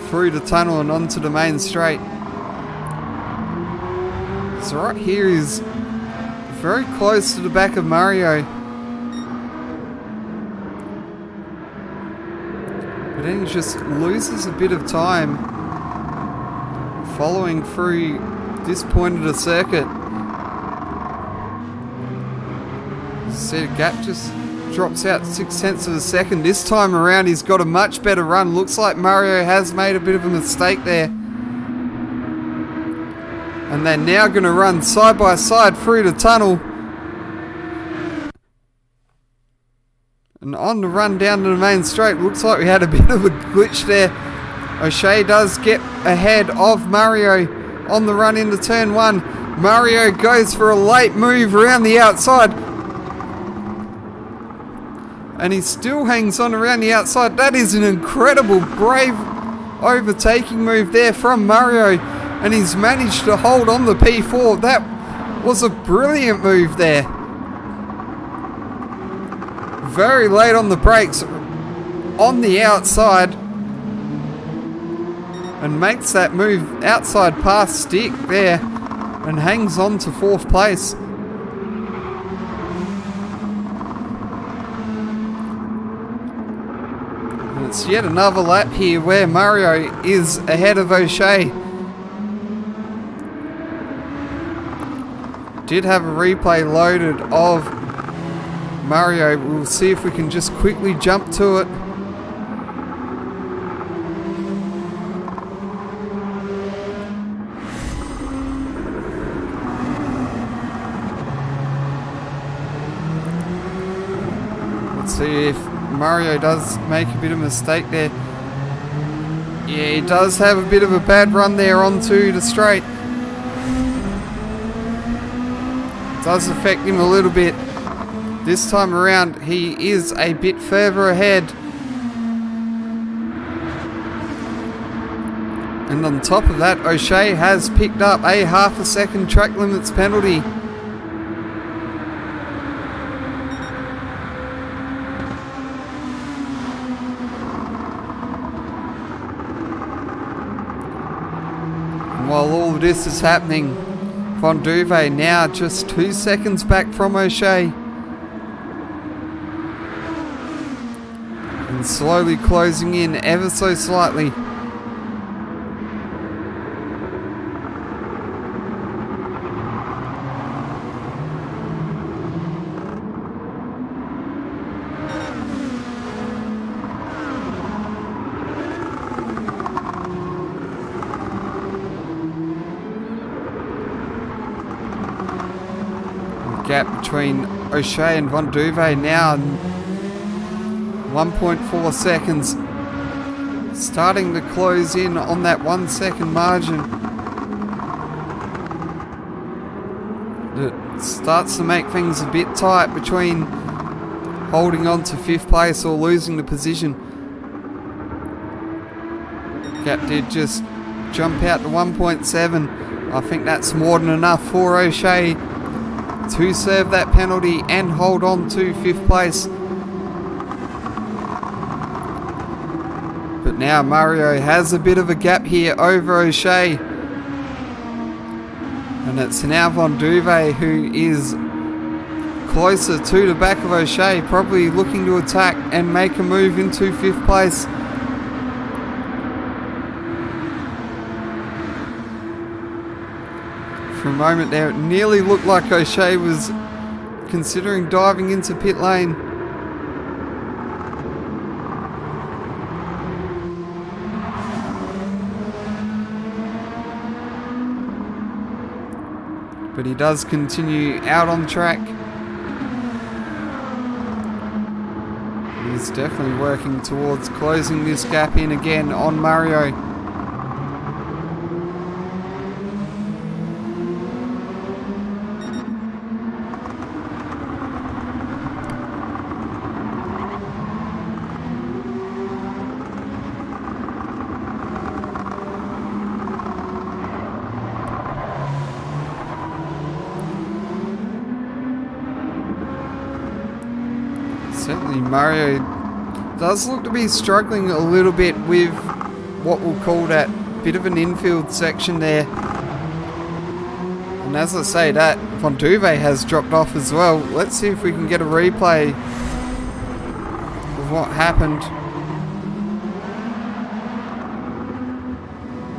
through the tunnel and onto the main straight. So right here is very close to the back of Mario. But then he just loses a bit of time following through this point of the circuit. See, the gap just drops out 0.6 of a second. This time around he's got a much better run. Looks like Mario has made a bit of a mistake there. And they're now going to run side by side through the tunnel. And on the run down to the main straight, looks like we had a bit of a glitch there. O'Shea does get ahead of Mario on the run into turn 1. Mario goes for a late move around the outside. And he still hangs on around the outside. That is an incredible, brave overtaking move there from Mario. And he's managed to hold on the P4. That was a brilliant move there. Very late on the brakes on the outside. And makes that move outside past stick there and hangs on to 4th place. And it's yet another lap here where Mario is ahead of O'Shea. Did have a replay loaded of Mario. We'll see if we can just quickly jump to it. See if Mario does make a bit of a mistake there. Yeah, he does have a bit of a bad run there onto the straight. Does affect him a little bit. This time around, he is a bit further ahead. And on top of that, O'Shea has picked up a half a second track limits penalty. And while all of this is happening, Von Duve now just 2 seconds back from O'Shea. And slowly closing in ever so slightly. Gap between O'Shea and Von Duve now 1.4 seconds, starting to close in on that 1 second margin. It starts to make things a bit tight between holding on to 5th place or losing the position. Gap did just jump out to 1.7. I think that's more than enough for O'Shea to serve that penalty and hold on to 5th place. But now Mario has a bit of a gap here over O'Shea. And it's now Von Duve who is closer to the back of O'Shea, probably looking to attack and make a move into 5th place. For a moment there, it nearly looked like O'Shea was considering diving into pit lane. But he does continue out on track. He's definitely working towards closing this gap in again on Mario. Certainly Mario does look to be struggling a little bit with what we'll call that bit of an infield section there. And as I say, that Von Duve has dropped off as well. Let's see if we can get a replay of what happened.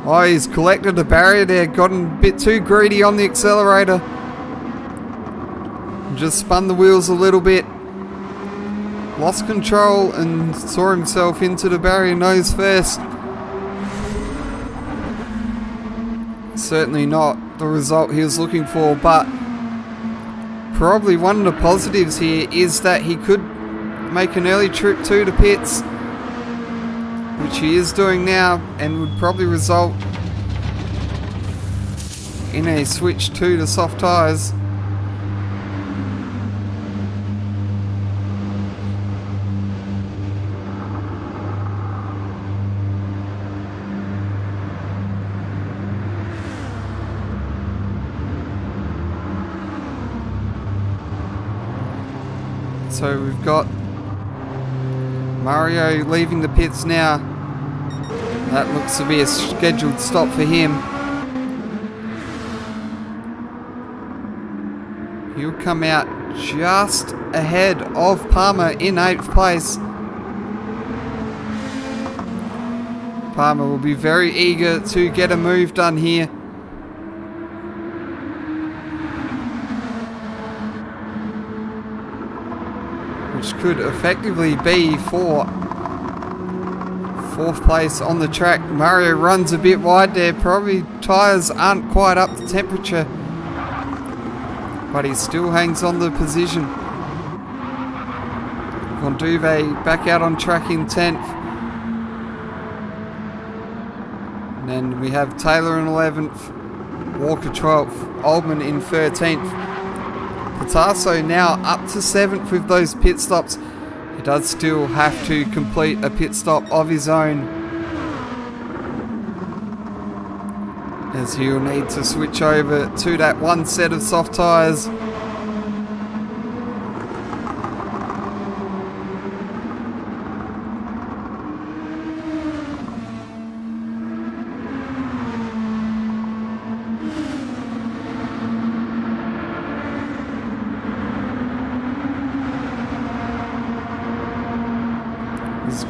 Oh, he's collected a barrier there, gotten a bit too greedy on the accelerator. Just spun the wheels a little bit. Lost control and saw himself into the barrier nose first. Certainly not the result he was looking for, but probably one of the positives here is that he could make an early trip to the pits, which he is doing now, and would probably result in a switch to the soft tyres. So we've got Mario leaving the pits now. That looks to be a scheduled stop for him. He'll come out just ahead of Palmer in 8th place. Palmer will be very eager to get a move done here. Which could effectively be for 4th place on the track. Mario runs a bit wide there. Probably tyres aren't quite up to temperature, but he still hangs on the position. Von Duve back out on track in 10th. And then we have Taylor in 11th, Walker 12th, Oldman in 13th. Patasso now up to 7th with those pit stops. He does still have to complete a pit stop of his own, as he'll need to switch over to that one set of soft tyres.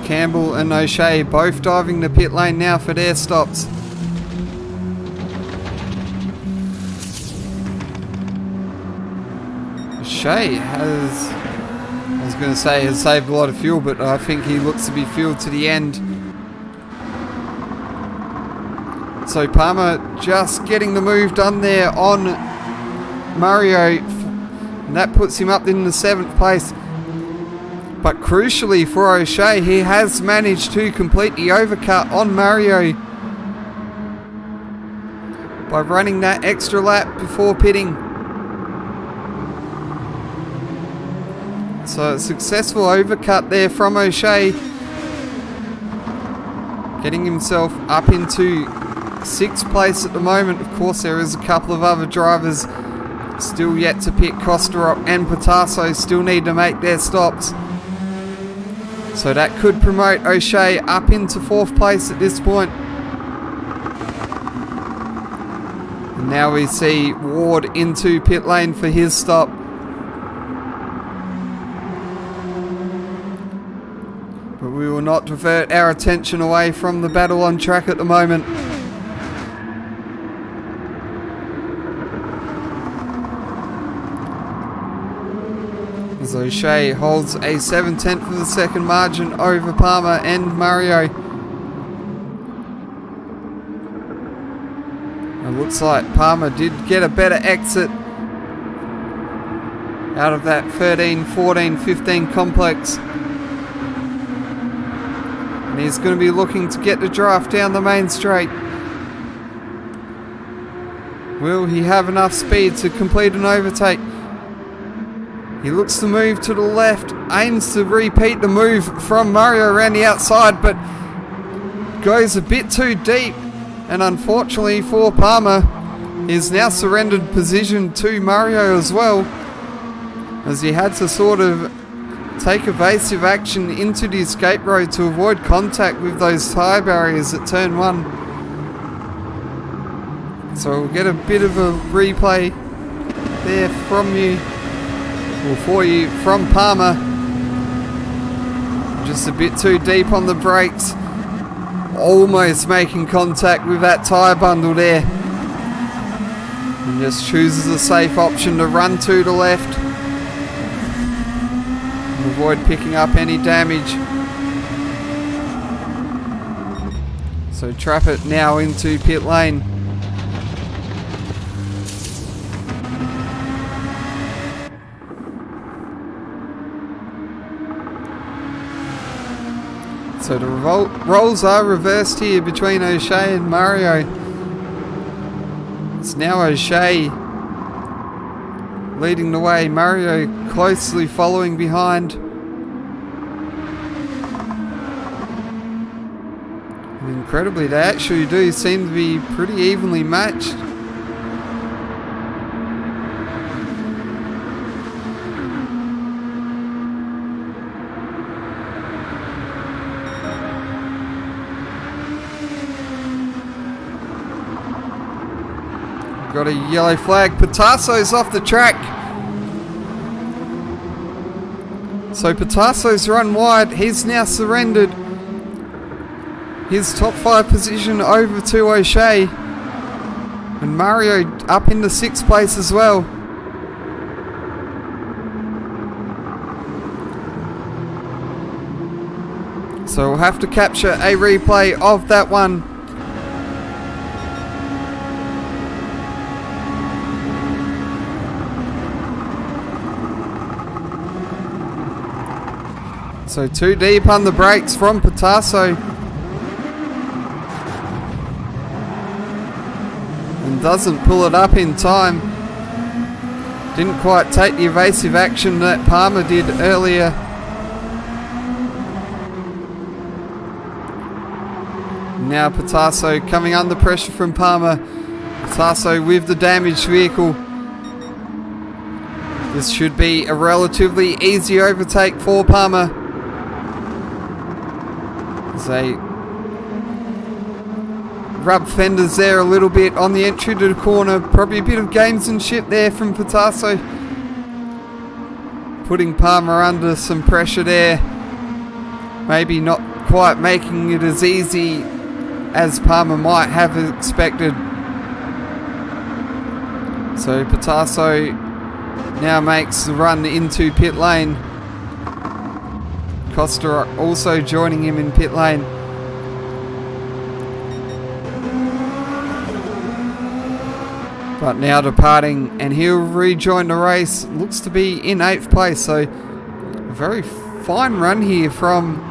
Campbell and O'Shea both diving the pit lane now for their stops. O'Shea has, I was going to say has saved a lot of fuel, but I think he looks to be fueled to the end. So Palmer just getting the move done there on Mario, and that puts him up in the 7th place. But crucially for O'Shea, he has managed to complete the overcut on Mario by running that extra lap before pitting. So a successful overcut there from O'Shea, getting himself up into 6th place at the moment. Of course, there is a couple of other drivers still yet to pit. Kosterop and Patasso still need to make their stops. So that could promote O'Shea up into 4th place at this point. And now we see Ward into pit lane for his stop. But we will not divert our attention away from the battle on track at the moment. As O'Shea holds a 7/10 of a second margin over Palmer and Mario. It looks like Palmer did get a better exit out of that 13, 14, 15 complex. And he's going to be looking to get the draft down the main straight. Will he have enough speed to complete an overtake? He looks to move to the left, aims to repeat the move from Mario around the outside, but goes a bit too deep. And unfortunately for Palmer, he's now surrendered position to Mario as well, as he had to sort of take evasive action into the escape road to avoid contact with those tyre barriers at turn 1. So we'll get a bit of a replay there from you. Well, for you from Palmer. Just a bit too deep on the brakes. Almost making contact with that tyre bundle there. And just chooses a safe option to run to the left and avoid picking up any damage. So trap it now into pit lane. So the roles are reversed here between O'Shea and Mario. It's now O'Shea leading the way, Mario closely following behind. And incredibly, they actually do seem to be pretty evenly matched. Got a yellow flag. Patasso's off the track. So Patasso's run wide. He's now surrendered his top 5 position over to O'Shea. And Mario up into 6th place as well. So we'll have to capture a replay of that one. So too deep on the brakes from Patasso. doesn't pull it up in time. Didn't quite take the evasive action that Palmer did earlier. Now Patasso coming under pressure from Palmer. Patasso with the damaged vehicle. This should be a relatively easy overtake for Palmer. As they rub fenders there a little bit on the entry to the corner. Probably a bit of gamesmanship there from Patasso. Putting Palmer under some pressure there. Maybe not quite making it as easy as Palmer might have expected. So Patasso now makes the run into pit lane. Costa also joining him in pit lane. But now departing, and he'll rejoin the race. Looks to be in 8th place, so a very fine run here from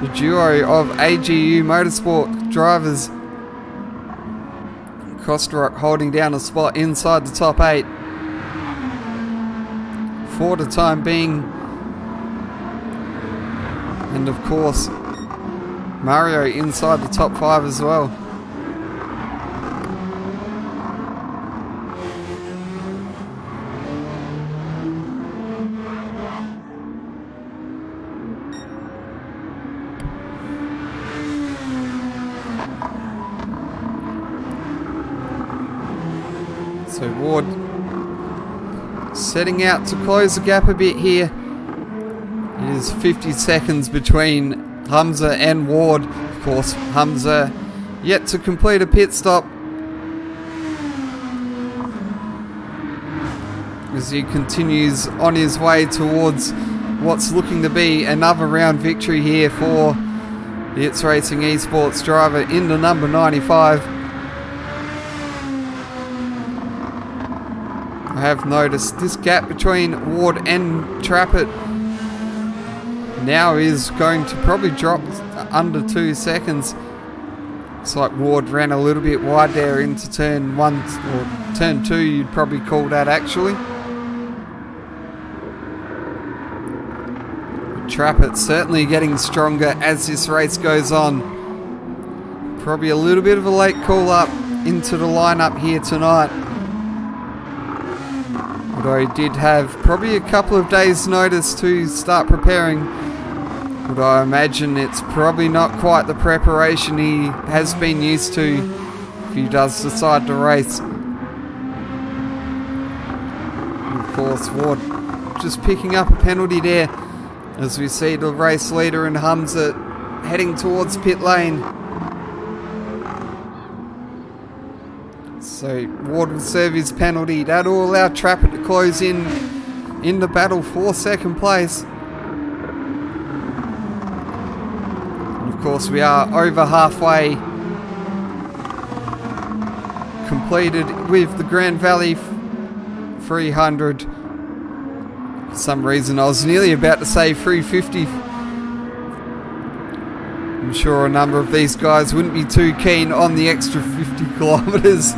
the duo of AGU Motorsport drivers. Costa holding down a spot inside the top 8 for the time being. And of course, Mario inside the top 5 as well. So Ward setting out to close the gap a bit here. It is 50 seconds between Hamza and Ward. Of course, Hamza yet to complete a pit stop as he continues on his way towards what's looking to be another round victory here for the It's Racing Esports driver in the number 95. I have noticed this gap between Ward and Trappett now is going to probably drop under 2 seconds. It's like Ward ran a little bit wide there into turn 1 or turn 2, you'd probably call that actually. Trappett certainly getting stronger as this race goes on. Probably a little bit of a late call up into the lineup here tonight. Although he did have probably a couple of days notice to start preparing. But I imagine it's probably not quite the preparation he has been used to if he does decide to race. And of course, Ward just picking up a penalty there as we see the race leader in Hamza heading towards pit lane. So Ward will serve his penalty. That will allow Trappett to close in the battle for second place. And of course, we are over halfway completed with the Grand Valley 300. For some reason, I was nearly about to say 350. I'm sure a number of these guys wouldn't be too keen on the extra 50 kilometres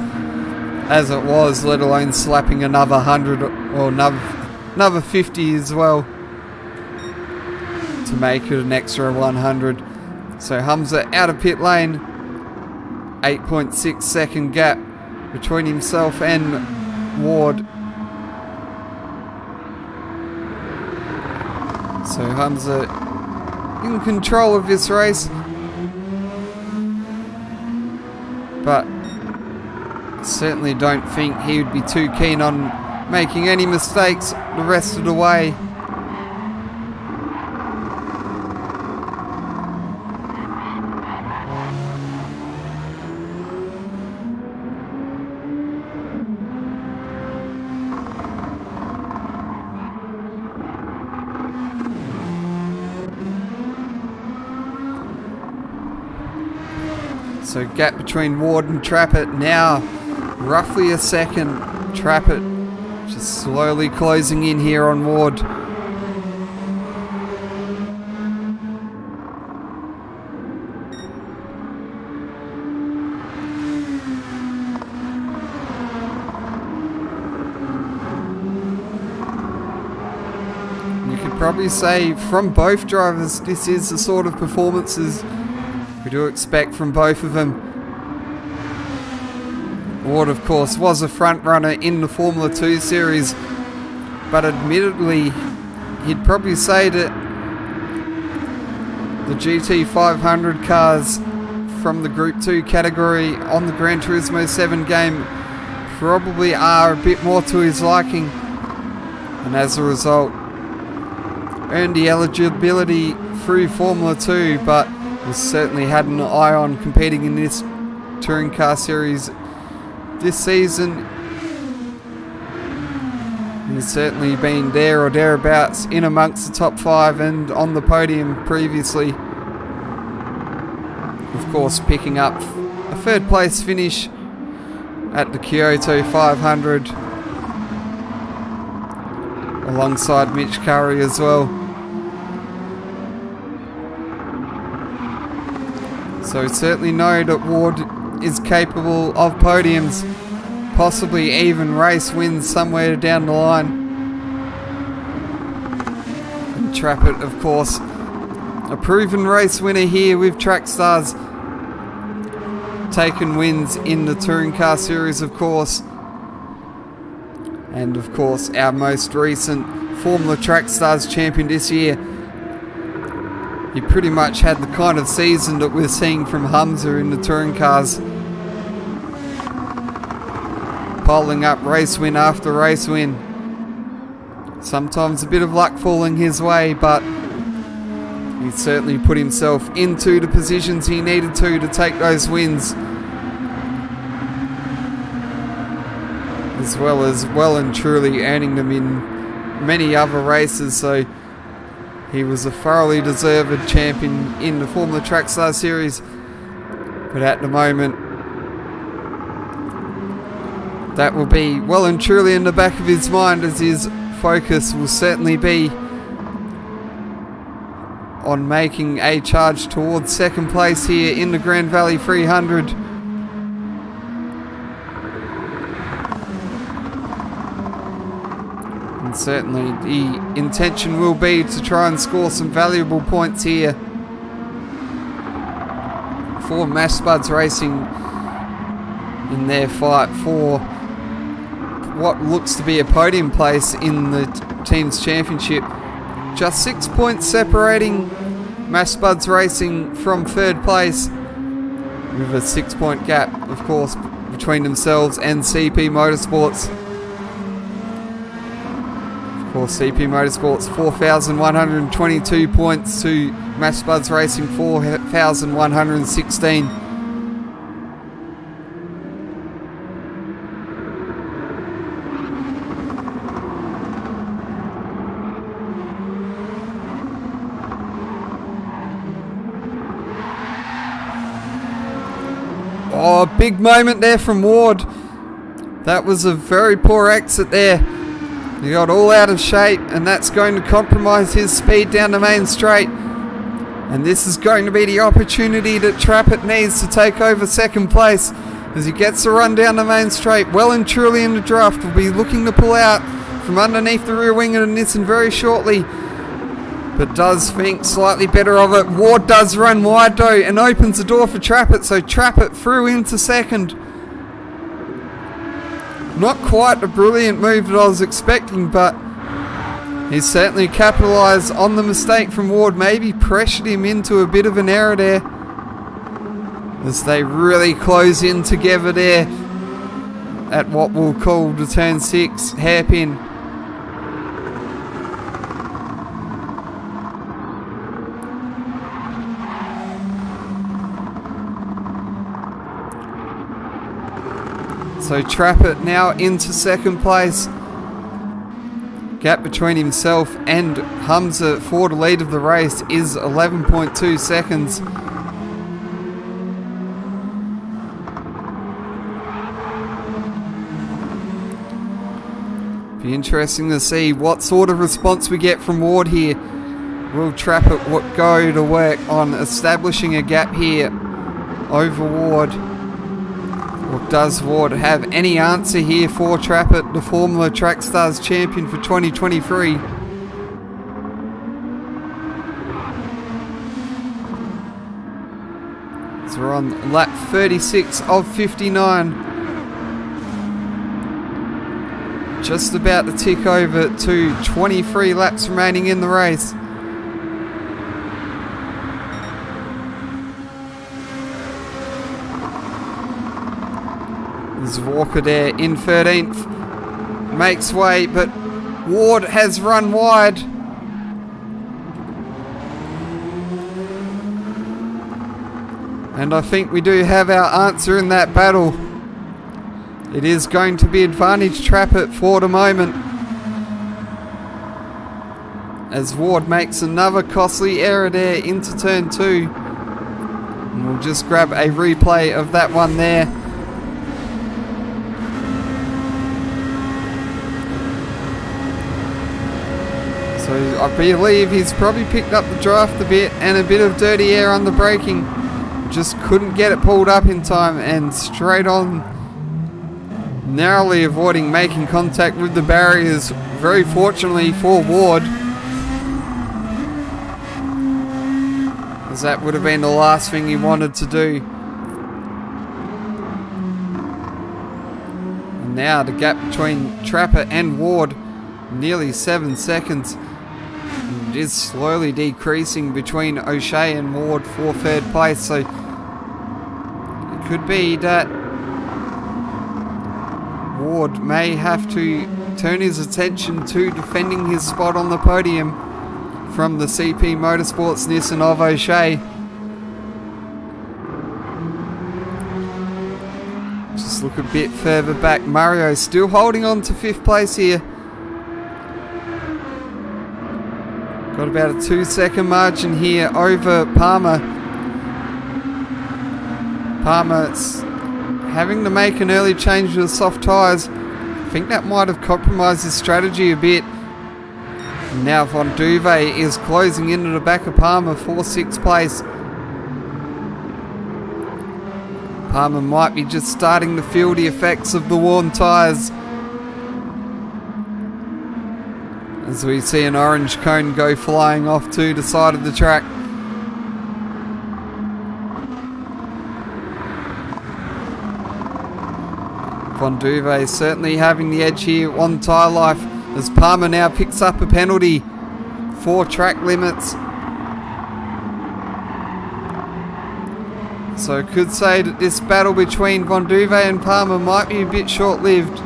as it was, let alone slapping another 100 or another 50 as well to make it an extra 100. So Hamza out of pit lane, 8.6 second gap between himself and Ward. So Hamza in control of this race, but certainly don't think he would be too keen on making any mistakes the rest of the way. So gap between Ward and Trappett now roughly a second. Trappett just slowly closing in here on Ward. could probably say from both drivers, this is the sort of performances we do expect from both of them. Ward, of course, was a front runner in the Formula 2 series, but admittedly, he'd probably say that the GT500 cars from the Group 2 category on the Gran Turismo 7 game probably are a bit more to his liking, and as a result earned the eligibility through Formula 2, but has certainly had an eye on competing in this touring car series this season. He's certainly been there or thereabouts in amongst the top 5 and on the podium previously. Of course, picking up a 3rd place finish at the Kyoto 500 alongside Mitch Curry as well. So certainly know that Ward is capable of podiums, possibly even race wins somewhere down the line. And Trappett, of course, a proven race winner here with Trackstars, taken wins in the touring car series, of course, and of course our most recent Formula Trackstars champion this year. He pretty much had the kind of season that we're seeing from Hamza in the touring cars, piling up race win after race win. Sometimes a bit of luck falling his way, but he certainly put himself into the positions he needed to take those wins, as well as well and truly earning them in many other races. So he was a thoroughly deserved champion in the Formula Trackstar series, but at the moment that will be well and truly in the back of his mind, as his focus will certainly be on making a charge towards 2nd place here in the Grand Valley 300. And certainly the intention will be to try and score some valuable points here for Mash Spuds Racing in their fight for what looks to be a podium place in the team's championship. Just 6 points separating Mash Spuds Racing from 3rd place, with a 6-point gap, of course, between themselves and CP Motorsports. Of course, CP Motorsports 4,122 points to Mash Spuds Racing 4,116. Oh, big moment there from Ward. That was a very poor exit there. He got all out of shape, and that's going to compromise his speed down the main straight. And this is going to be the opportunity that Trappett needs to take over 2nd place as he gets a run down the main straight. Well and truly in the draft. Will be looking to pull out from underneath the rear wing of the Nissan very shortly, but does think slightly better of it. Ward does run wide though and opens the door for Trappett, so Trappett through into 2nd. Not quite the brilliant move that I was expecting, but he certainly capitalised on the mistake from Ward, maybe pressured him into a bit of an error there, as they really close in together there at what we'll call the turn 6 hairpin. So Trappett now into 2nd place. Gap between himself and Hamza for the lead of the race is 11.2 seconds. Be interesting to see what sort of response we get from Ward here. Will Trappett go to work on establishing a gap here over Ward? Or does Ward have any answer here for Trappett, the Formula Trackstars champion for 2023? As we're on lap 36 of 59. Just about to tick over to 23 laps remaining in the race. There's Walker there in 13th. Makes way, but Ward has run wide. And I think we do have our answer in that battle. It is going to be advantage Trappett for the moment. As Ward makes another costly error there into turn 2. And we'll just grab a replay of that one there. So I believe he's probably picked up the draft a bit and a bit of dirty air on the braking. Just couldn't get it pulled up in time and straight on, narrowly avoiding making contact with the barriers, very fortunately for Ward, as that would have been the last thing he wanted to do. And now the gap between Trapper and Ward, nearly 7 seconds. It is slowly decreasing between O'Shea and Ward for third place, so it could be that Ward may have to turn his attention to defending his spot on the podium from the CP Motorsports Nissan of O'Shea. Just look a bit further back. Mario still holding on to 5th place here. Got about a 2-second margin here over Palmer. Palmer's having to make an early change to the soft tyres. I think that might have compromised his strategy a bit. Now Von Duve is closing into the back of Palmer for 6th place. Palmer might be just starting to feel the effects of the worn tyres, as we see an orange cone go flying off to the side of the track. Von Duve certainly having the edge here on tyre life, as Palmer now picks up a penalty for track limits. So could say that this battle between Von Duve and Palmer might be a bit short-lived.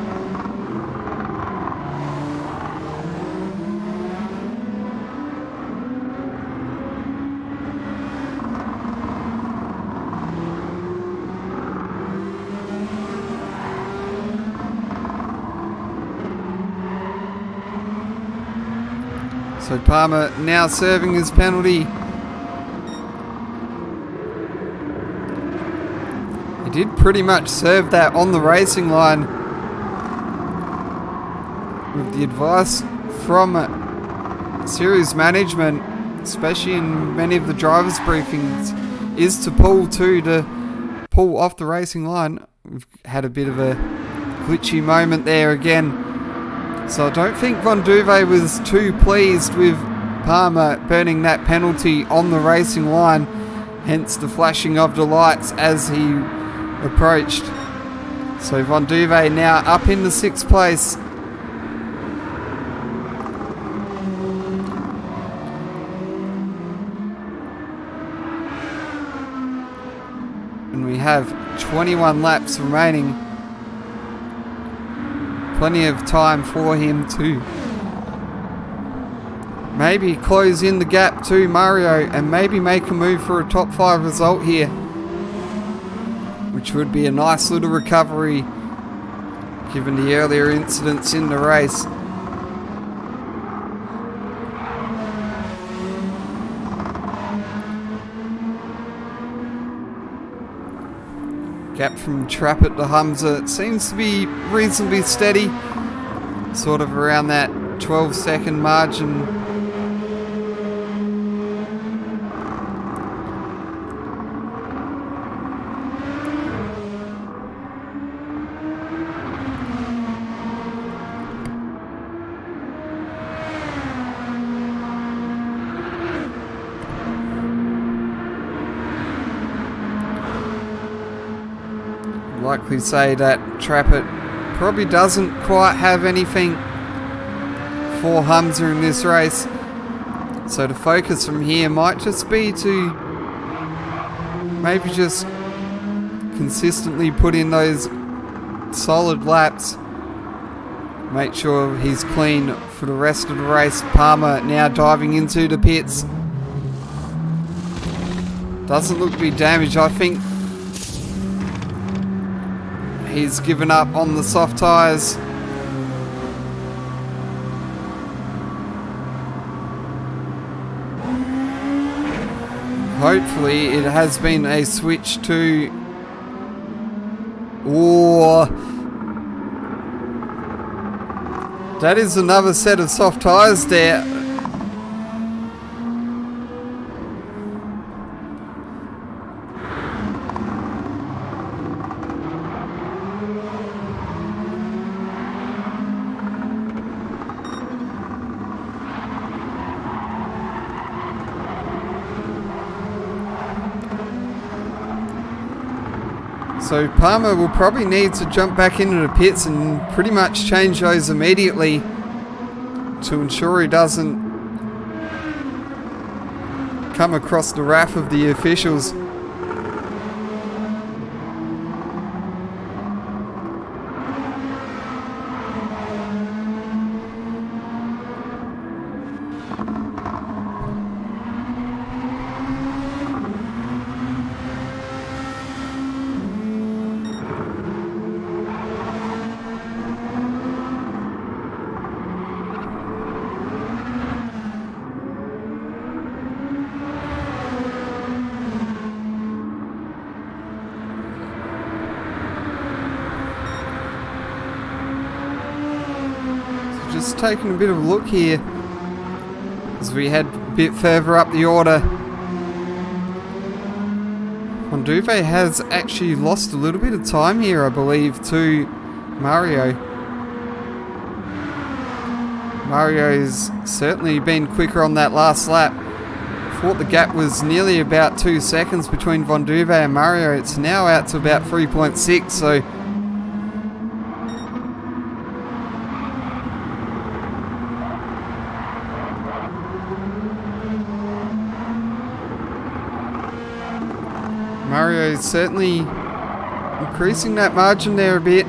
So Palmer now serving his penalty. He did pretty much serve that on the racing line. With the advice from series management, especially in many of the drivers' briefings, is to pull off the racing line. We've had a bit of a glitchy moment there again. So I don't think Von Duve was too pleased with Palmer burning that penalty on the racing line, hence the flashing of the lights as he approached. So Von Duve now up into 6th place. And we have 21 laps remaining. Plenty of time for him to maybe close in the gap to Mario and maybe make a move for a top 5 result here, which would be a nice little recovery given the earlier incidents in the race. Gap from Trappett to Hamza seems to be reasonably steady, sort of around that 12-second margin. likely say that Trappett probably doesn't quite have anything for Hamza in this race. So the focus from here might just be to maybe just consistently put in those solid laps. Make sure he's clean for the rest of the race. Palmer now diving into the pits. Doesn't look to be damaged. I think he's given up on the soft tyres. Hopefully it has been a switch to... Or that is another set of soft tyres there. So Palmer will probably need to jump back into the pits and pretty much change those immediately to ensure he doesn't come across the wrath of the officials. Just taking a bit of a look here as we head a bit further up the order. Monduve has actually lost a little bit of time here, I believe, to Mario. Mario's certainly been quicker on that last lap. Thought the gap was nearly about 2 seconds between Monduve and Mario. It's now out to about 3.6, so Mario is certainly increasing that margin there a bit,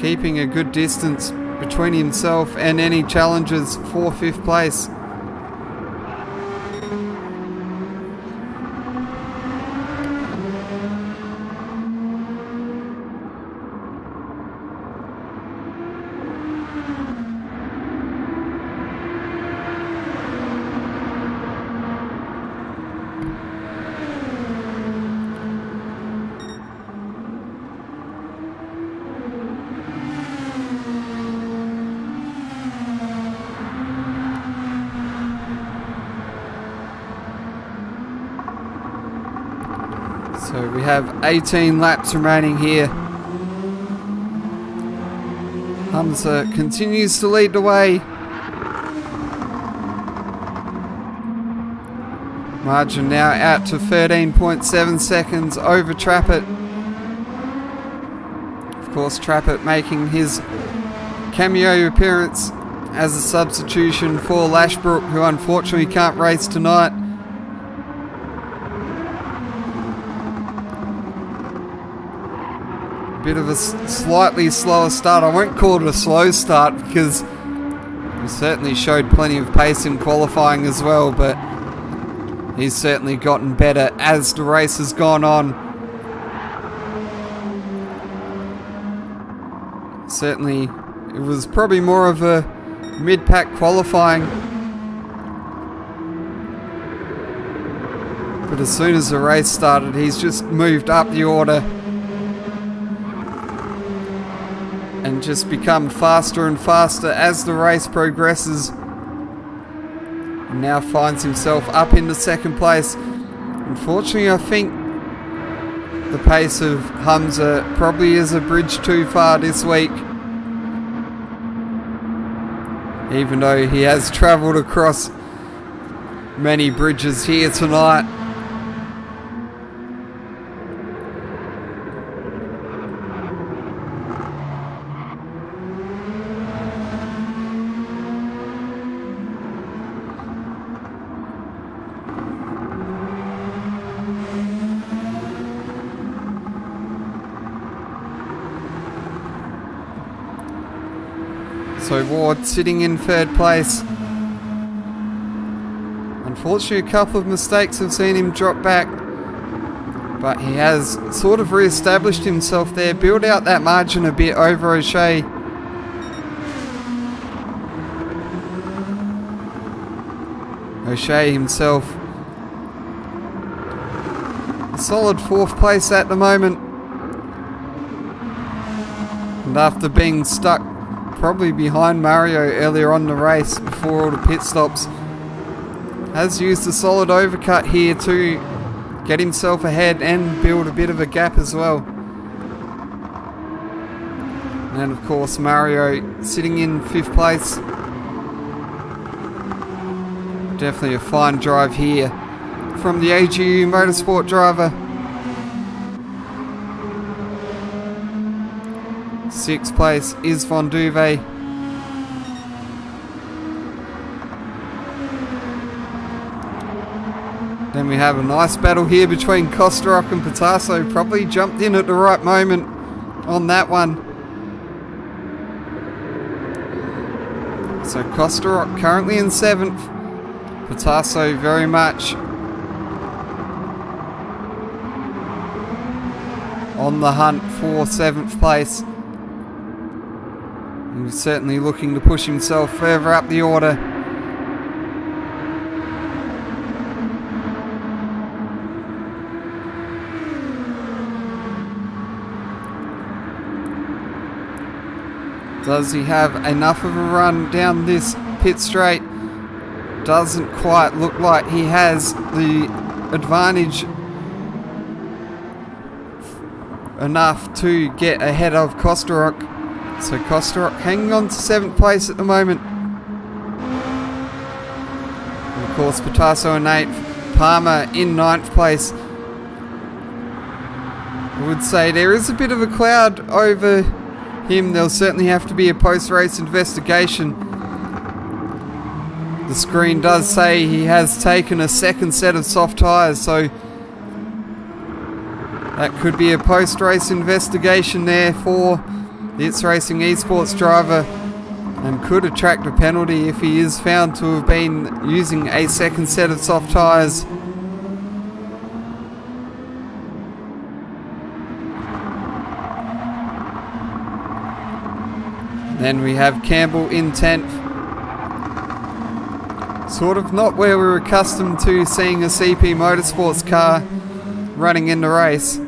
keeping a good distance between himself and any challengers for 5th place. So we have 18 laps remaining here. Hamza continues to lead the way. Margin now out to 13.7 seconds over Trappett. Of course, Trappett making his cameo appearance as a substitution for Lashbrook, who unfortunately can't race tonight. Bit of a slightly slower start. I won't call it a slow start because he certainly showed plenty of pace in qualifying as well, but he's certainly gotten better as the race has gone on. Certainly, it was probably more of a mid-pack qualifying, but as soon as the race started, he's just moved up the order and just become faster and faster as the race progresses, and now finds himself up into 2nd place. Unfortunately, I think the pace of Hamza probably is a bridge too far this week, even though he has travelled across many bridges here tonight. So Ward sitting in third place. Unfortunately, a couple of mistakes have seen him drop back. But he has sort of re-established himself there, built out that margin a bit over O'Shea. O'Shea himself, a solid 4th place at the moment. And after being stuck probably behind Mario earlier on in the race before all the pit stops, has used a solid overcut here to get himself ahead and build a bit of a gap as well. And then of course Mario sitting in 5th place. Definitely a fine drive here from the AGU Motorsport driver. 6th place is Von Duve. Then we have a nice battle here between Kostarock and Patasso. Probably jumped in at the right moment on that one. So Kostarock currently in 7th. Patasso very much on the hunt for 7th place. He's certainly looking to push himself further up the order. Does he have enough of a run down this pit straight? Doesn't quite look like he has the advantage enough to get ahead of Kostarock. So Kostarock hanging on to 7th place at the moment. And of course Patasso in 8th, Palmer in 9th place. I would say there is a bit of a cloud over him. There'll certainly have to be a post-race investigation. The screen does say he has taken a 2nd set of soft tyres, so that could be a post-race investigation there for the It's Racing Esports driver and could attract a penalty if he is found to have been using a 2nd set of soft tyres. Then we have Campbell in 10th. Sort of not where we're accustomed to seeing a CP Motorsports car running in the race.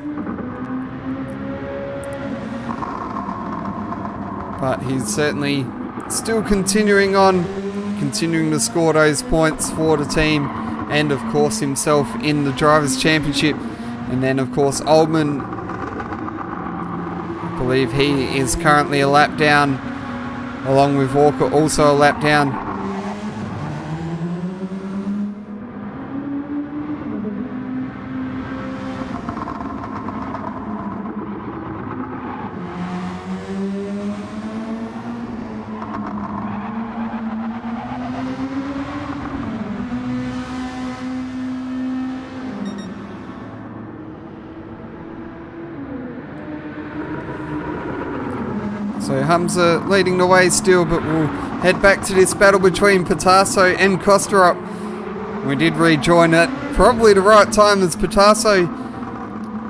But he's certainly still continuing on, continuing to score those points for the team and of course himself in the Drivers' Championship. And then of course Oldman, I believe he is currently a lap down, along with Walker also a lap down. So Hamza leading the way still, but we'll head back to this battle between Patasso and Kostarock. We did rejoin it, probably the right time as Patasso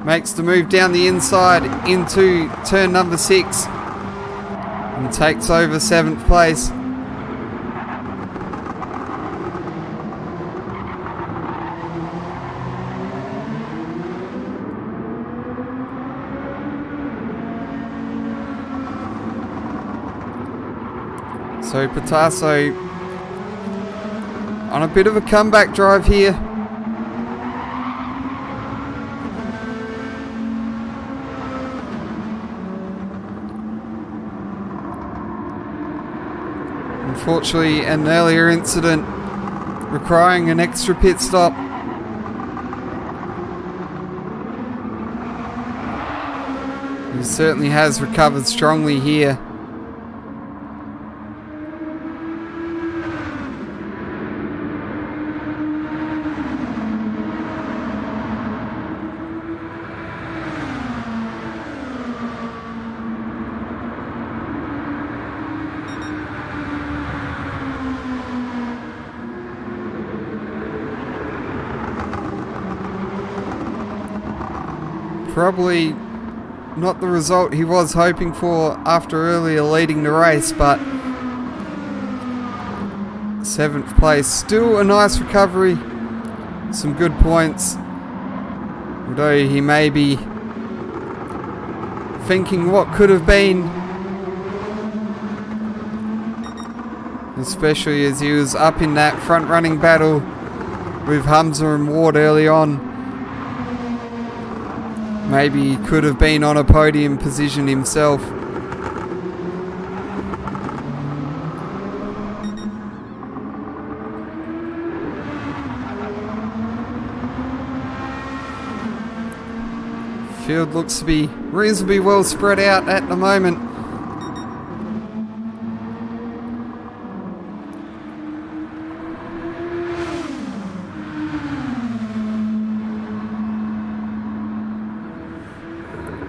makes the move down the inside into turn number 6 and takes over 7th place. So Patasso on a bit of a comeback drive here. Unfortunately, an earlier incident requiring an extra pit stop. He certainly has recovered strongly here. Probably not the result he was hoping for after earlier leading the race, but 7th place. Still a nice recovery. Some good points. Although he may be thinking what could have been. Especially as he was up in that front running battle with Hamza and Ward early on. Maybe he could have been on a podium position himself. Field looks to be reasonably well spread out at the moment.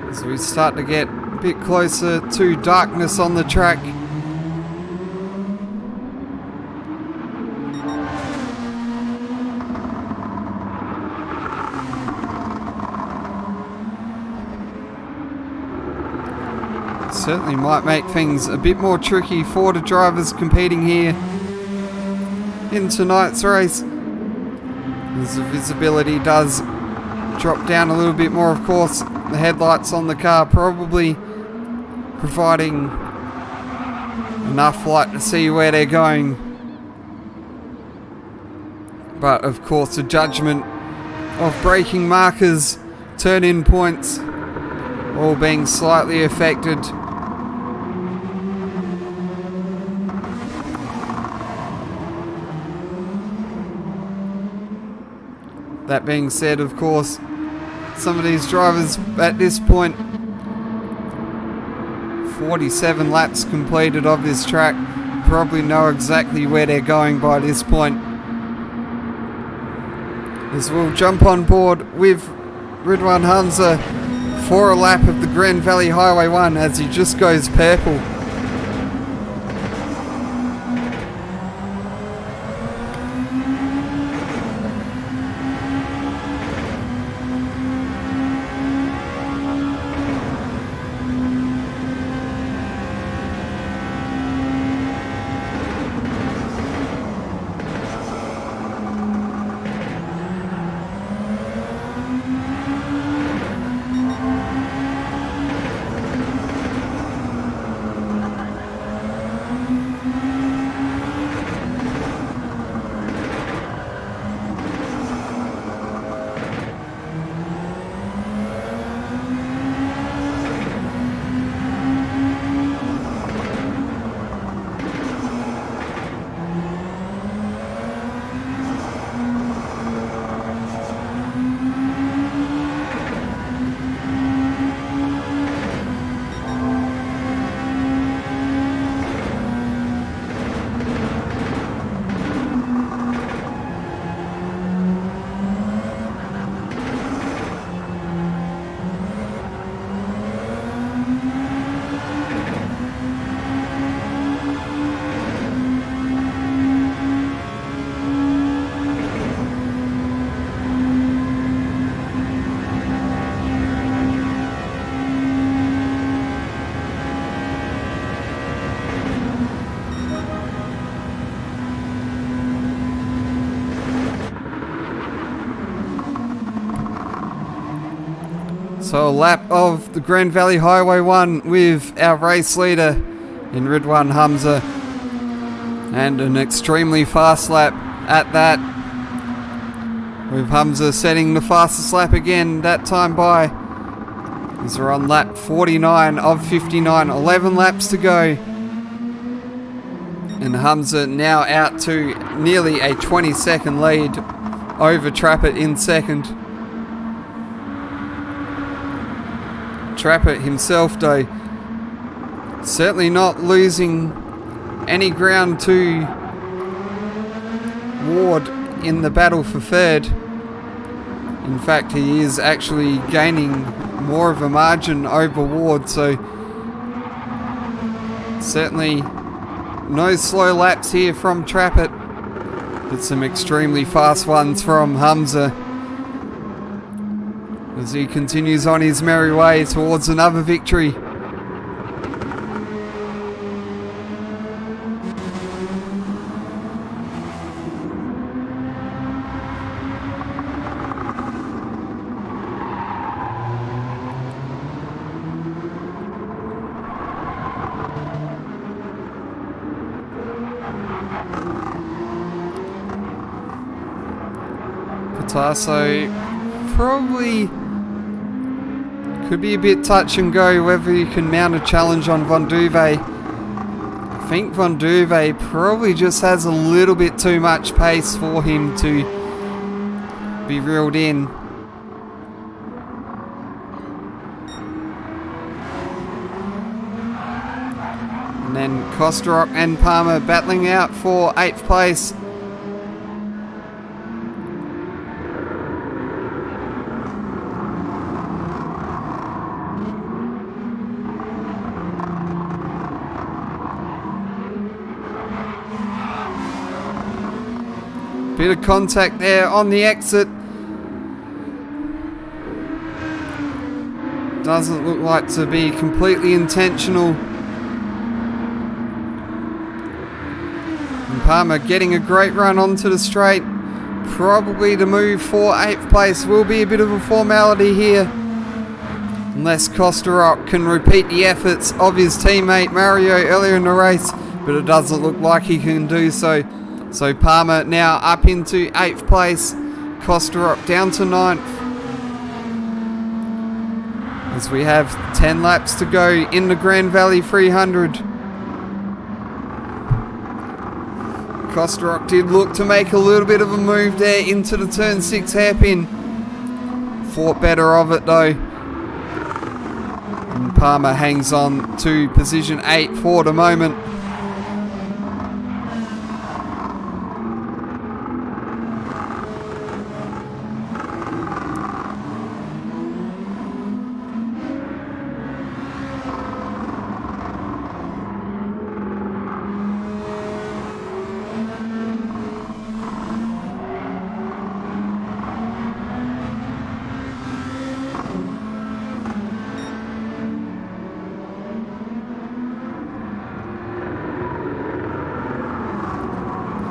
As we start to get a bit closer to darkness on the track. Certainly might make things a bit more tricky for the drivers competing here in tonight's race, as the visibility does drop down a little bit more. Of course, the headlights on the car probably providing enough light to see where they're going, but of course the judgment of braking markers, turn-in points all being slightly affected. That being said, of course, some of these drivers at this point, 47 laps completed of this track, probably know exactly where they're going by this point. As we'll jump on board with Ridwan Hamza for a lap of the Grand Valley Highway 1 as he just goes purple. So a lap of the Grand Valley Highway 1 with our race leader in Ridwan Hamza, and an extremely fast lap at that, with Hamza setting the fastest lap again, that time by, as we're on lap 49 of 59, 11 laps to go, and Hamza now out to nearly a 20-second lead over Trappett in second. Trappett himself, though, certainly not losing any ground to Ward in the battle for third. In fact, he is actually gaining more of a margin over Ward, so certainly no slow laps here from Trappett, but some extremely fast ones from Hamza. as he continues on his merry way towards another victory. Tasso probably could be a bit touch and go whether you can mount a challenge on Von Duve. I think Von Duve probably just has a little bit too much pace for him to be reeled in. And then Kosterok and Palmer battling out for 8th place. Bit of contact there on the exit. Doesn't look like to be completely intentional. And Palmer getting a great run onto the straight. Probably the move for 8th place will be a bit of a formality here. Unless Kosterok can repeat the efforts of his teammate Mario earlier in the race. But it doesn't look like he can do so. So Palmer now up into 8th place, Kosterok down to 9th. As we have 10 laps to go in the Grand Valley 300. Kosterok did look to make a little bit of a move there into the turn 6 hairpin. Thought better of it though. And Palmer hangs on to position 8 for the moment.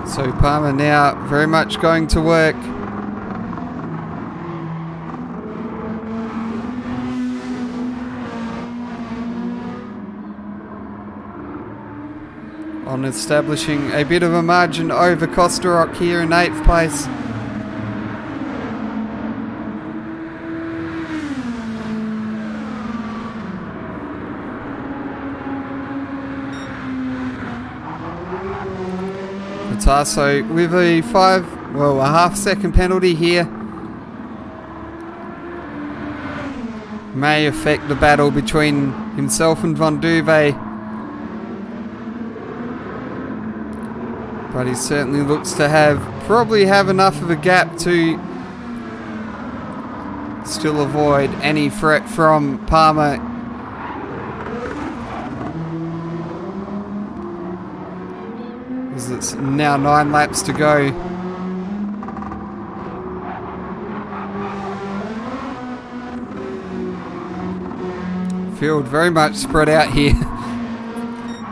So Palmer now very much going to work. On establishing a bit of a margin over Kosterok here in 8th place. Tasso with a half-second penalty here. May affect the battle between himself and Von Duve. But he certainly looks to probably have enough of a gap to still avoid any threat from Palmer. As it's now 9 laps to go. Field very much spread out here.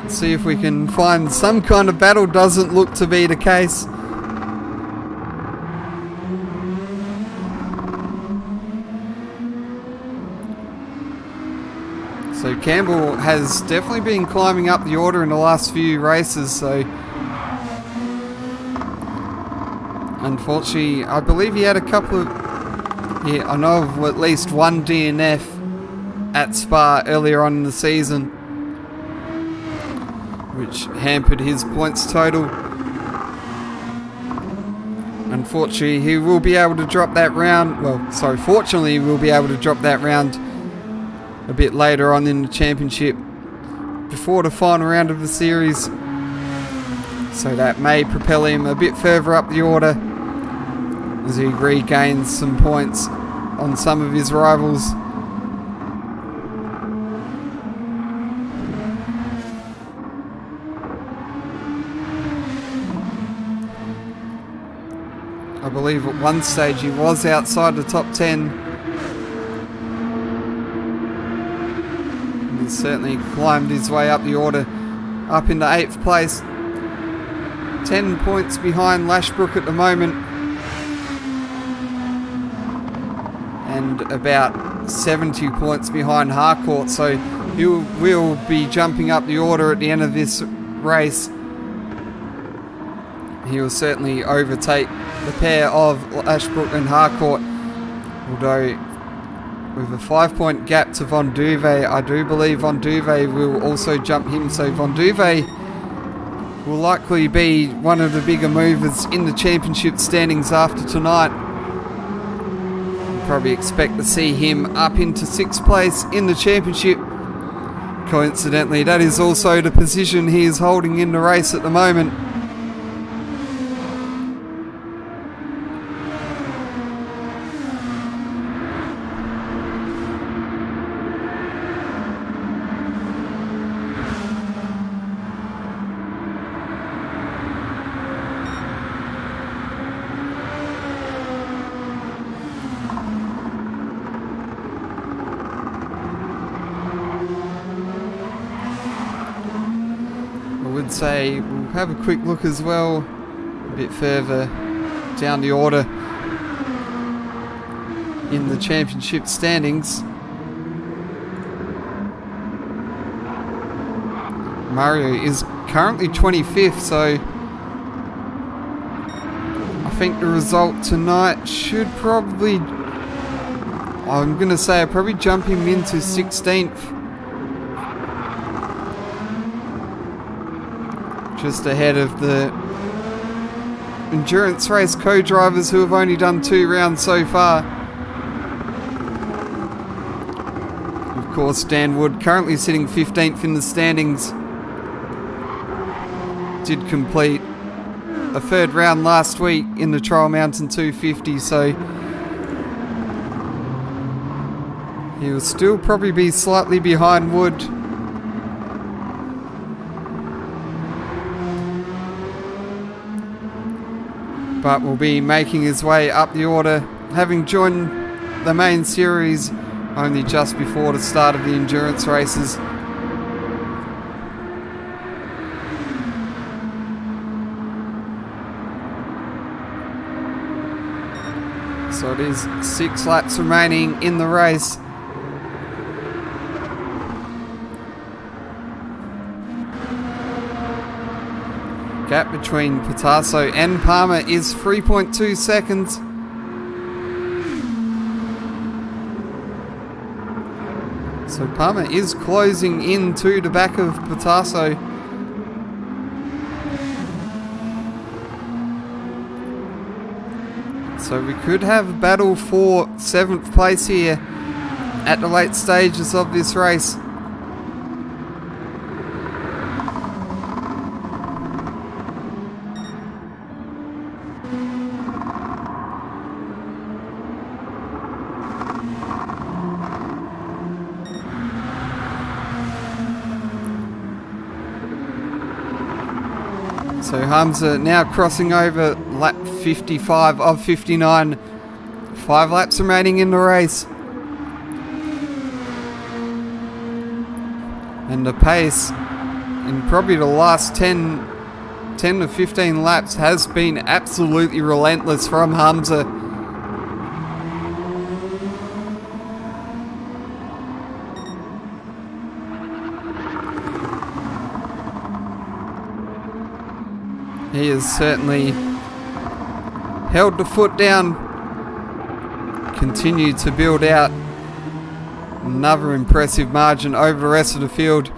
Let's see if we can find some kind of battle. Doesn't look to be the case. So Campbell has definitely been climbing up the order in the last few races, so unfortunately, I believe he had a couple of... Yeah, I know of at least one DNF at Spa earlier on in the season, which hampered his points total. Unfortunately, he will be able to drop that round. Fortunately, he will be able to drop that round a bit later on in the championship before the final round of the series. So that may propel him a bit further up the order as he regains some points on some of his rivals. I believe at one stage he was outside the top 10. He's certainly climbed his way up the order, up into 8th place. 10 points behind Lashbrook at the moment. And about 70 points behind Harcourt. So he will be jumping up the order at the end of this race. He will certainly overtake the pair of Lashbrook and Harcourt. Although with a 5-point gap to Von Duve, I do believe Von Duve will also jump him. So Von Duve will likely be one of the bigger movers in the championship standings after tonight. We'll probably expect to see him up into 6th place in the championship. Coincidentally, that is also the position he is holding in the race at the moment. Say we'll have a quick look as well a bit further down the order in the championship standings. Mario is currently 25th, so I think the result tonight should probably, I'm going to say I'll probably jump him into 16th. Just ahead of the endurance race co-drivers who have only done 2 rounds so far. Of course, Dan Wood currently sitting 15th in the standings. Did complete a 3rd round last week in the Trial Mountain 250, so he will still probably be slightly behind Wood. But will be making his way up the order, having joined the main series only just before the start of the endurance races. So it is 6 laps remaining in the race. Gap between Pitasso and Palmer is 3.2 seconds. So Palmer is closing in to the back of Pitasso. So we could have a battle for 7th place here at the late stages of this race. So Hamza now crossing over lap 55 of 59. 5 laps remaining in the race. And the pace in probably the last 10 to 15 laps has been absolutely relentless from Hamza. He has certainly held the foot down, continued to build out another impressive margin over the rest of the field.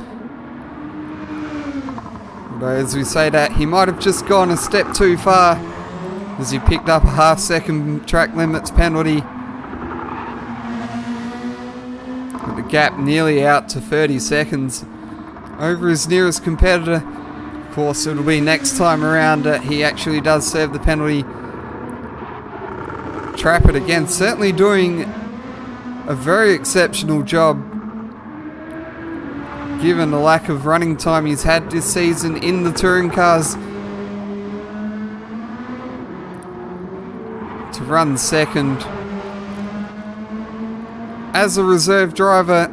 But as we say that, he might have just gone a step too far as he picked up a half-second track limits penalty. With the gap nearly out to 30 seconds over his nearest competitor. Of course, it'll be next time around that he actually does serve the penalty. Trappert again, certainly doing a very exceptional job given the lack of running time he's had this season in the touring cars. To run second as a reserve driver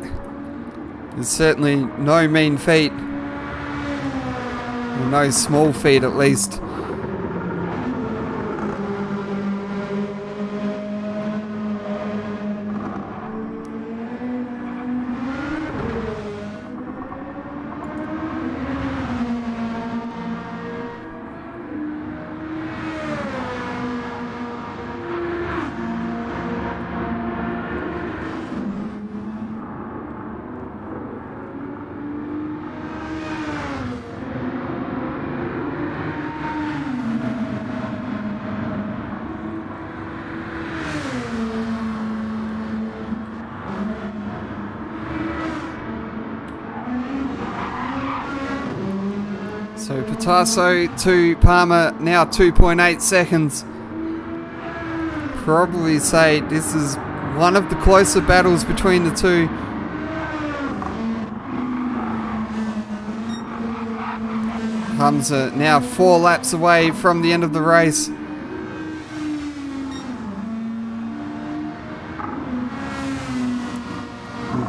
is certainly no mean feat. Or no small feat, at least. So Pitasso to Palmer, now 2.8 seconds. Probably say this is one of the closer battles between the two. Hamza now 4 laps away from the end of the race. And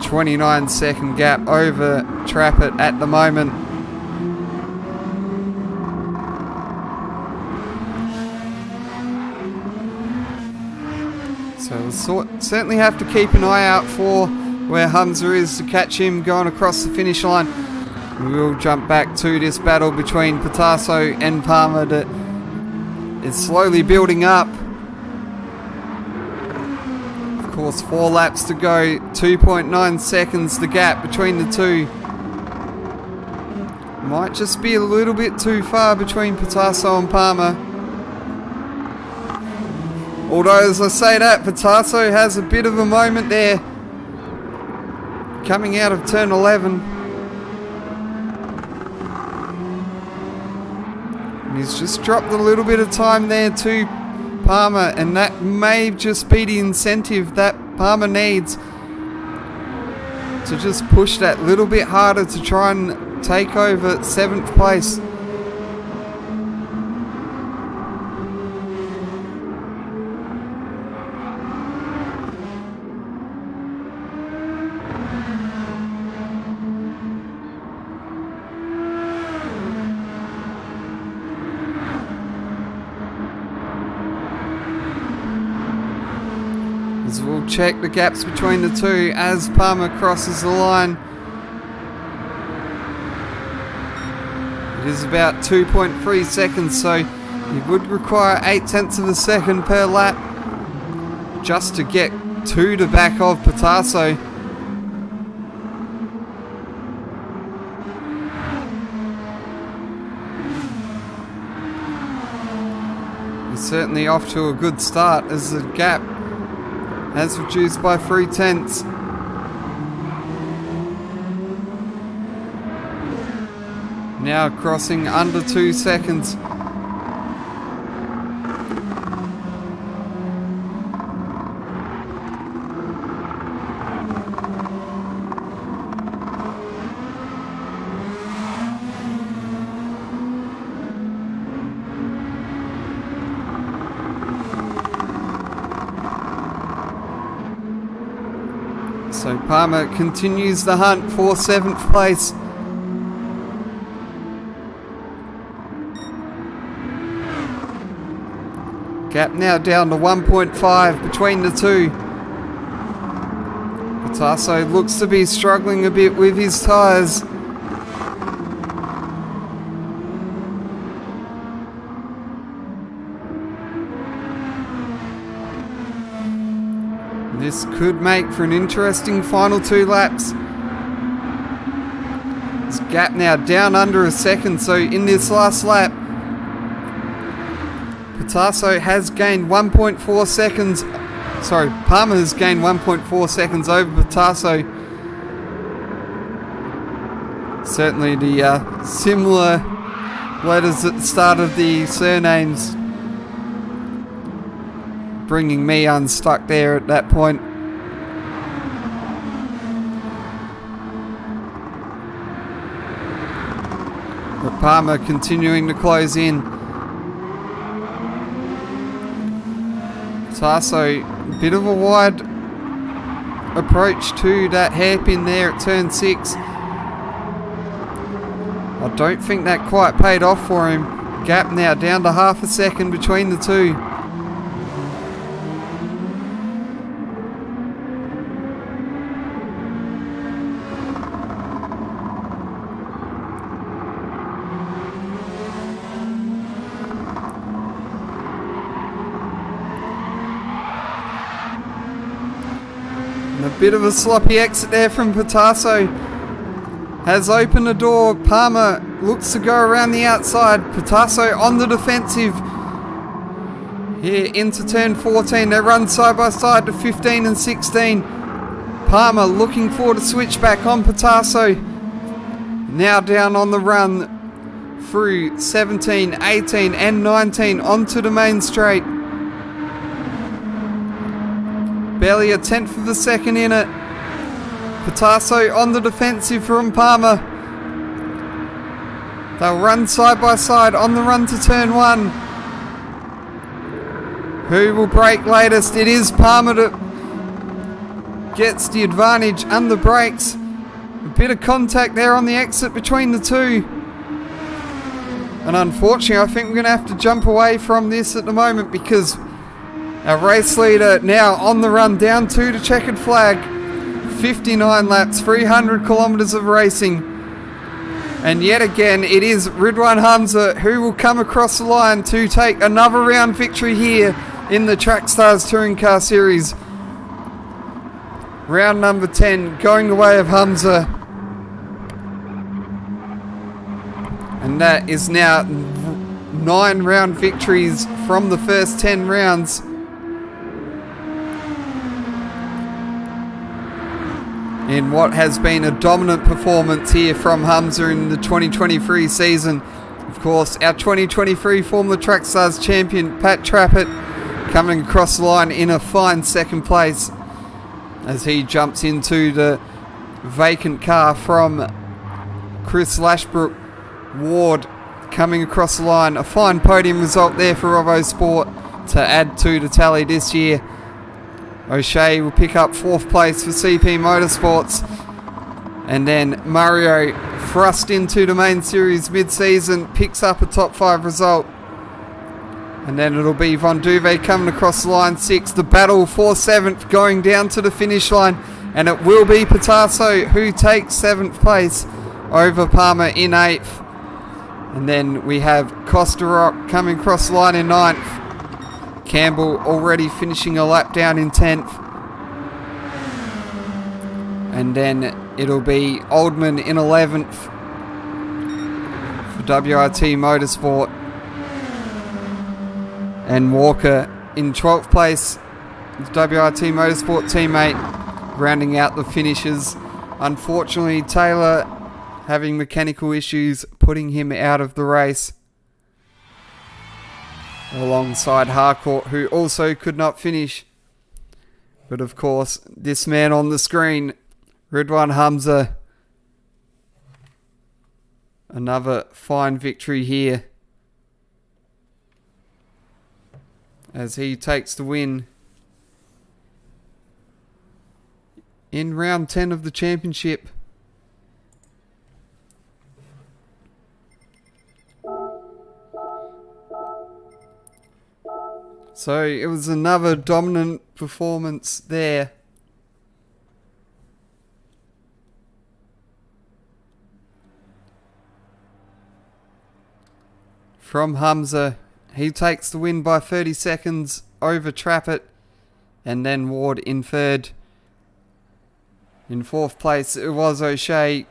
29-second gap over Trappett at the moment. So we'll certainly have to keep an eye out for where Hamza is to catch him going across the finish line. We will jump back to this battle between Pitasso and Palmer that is slowly building up. Of course, 4 laps to go, 2.9 seconds the gap between the two. Might just be a little bit too far between Pitasso and Palmer. Although, as I say that, Pitasso has a bit of a moment there. Coming out of turn 11. And he's just dropped a little bit of time there to Palmer. And that may just be the incentive that Palmer needs. To just push that little bit harder to try and take over 7th place. As we'll check the gaps between the two as Palmer crosses the line. It is about 2.3 seconds, so he would require 0.8 of a second per lap just to get to the back of Pitasso. He's certainly off to a good start as the gap has reduced by 0.3. Now crossing under 2 seconds. So Palmer continues the hunt for 7th place. Gap now down to 1.5 between the two. Pitasso looks to be struggling a bit with his tyres. This could make for an interesting final 2 laps. This gap now down under a second, so in this last lap, Pitasso has gained 1.4 seconds. Sorry, Palmer has gained 1.4 seconds over Pitasso. Certainly the similar letters at the start of the surnames bringing me unstuck there at that point. But Palmer continuing to close in. Pitasso, a bit of a wide approach to that hairpin there at turn 6. I don't think that quite paid off for him. Gap now down to half a second between the two. And a bit of a sloppy exit there from Patasso. Has opened the door. Palmer looks to go around the outside. Patasso on the defensive. Here into turn 14. They run side by side to 15 and 16. Palmer looking for the switch back on Patasso. Now down on the run through 17, 18 and 19 onto the main straight. Barely a tenth of a second in it. Patasso on the defensive from Palmer. They'll run side by side on the run to turn 1. Who will break latest? It is Palmer that gets the advantage under brakes. A bit of contact there on the exit between the two. And unfortunately, I think we're going to have to jump away from this at the moment because our race leader now on the run down to the checkered flag. 59 laps, 300 kilometers of racing. And yet again, it is Ridwan Hamza who will come across the line to take another round victory here in the Trackstars Touring Car Series. Round number 10 going the way of Hamza. And that is now 9 round victories from the first 10 rounds. In what has been a dominant performance here from Hamza in the 2023 season. Of course, our 2023 Formula Trackstars champion, Pat Trappett, coming across the line in a fine second place as he jumps into the vacant car from Chris Lashbrook. Ward coming across the line. A fine podium result there for Rovo Sport to add to the tally this year. O'Shea will pick up 4th place for CP Motorsports. And then Mario, thrust into the main series mid-season, picks up a top 5 result. And then it'll be Von Duve coming across the line 6th. The battle for 7th going down to the finish line. And it will be Patasso who takes 7th place over Palmer in 8th. And then we have Costa Rock coming across the line in 9th. Campbell already finishing a lap down in 10th. And then it'll be Oldman in 11th for WRT Motorsport. And Walker in 12th place, WRT Motorsport teammate, rounding out the finishes. Unfortunately, Taylor having mechanical issues, putting him out of the race. Alongside Harcourt, who also could not finish. But of course, this man on the screen, Ridwan Hamza. Another fine victory here, as he takes the win in round 10 of the championship. So it was another dominant performance there. From Hamza. He takes the win by 30 seconds over Trappett. And then Ward in 3rd. In 4th place it was O'Shea.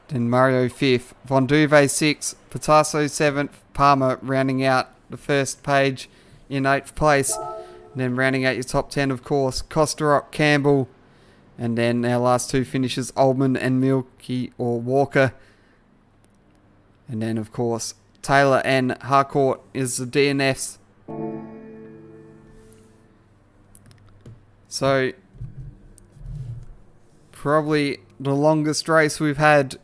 Then Mario 5th. Von Duve 6th. Patasso 7th. Palmer rounding out the first page in 8th place. And then rounding out your top 10, of course, Costa Rock, Campbell. And then our last 2 finishes, Oldman and Milky or Walker. And then, of course, Taylor and Harcourt is the DNFs. So, probably the longest race we've had,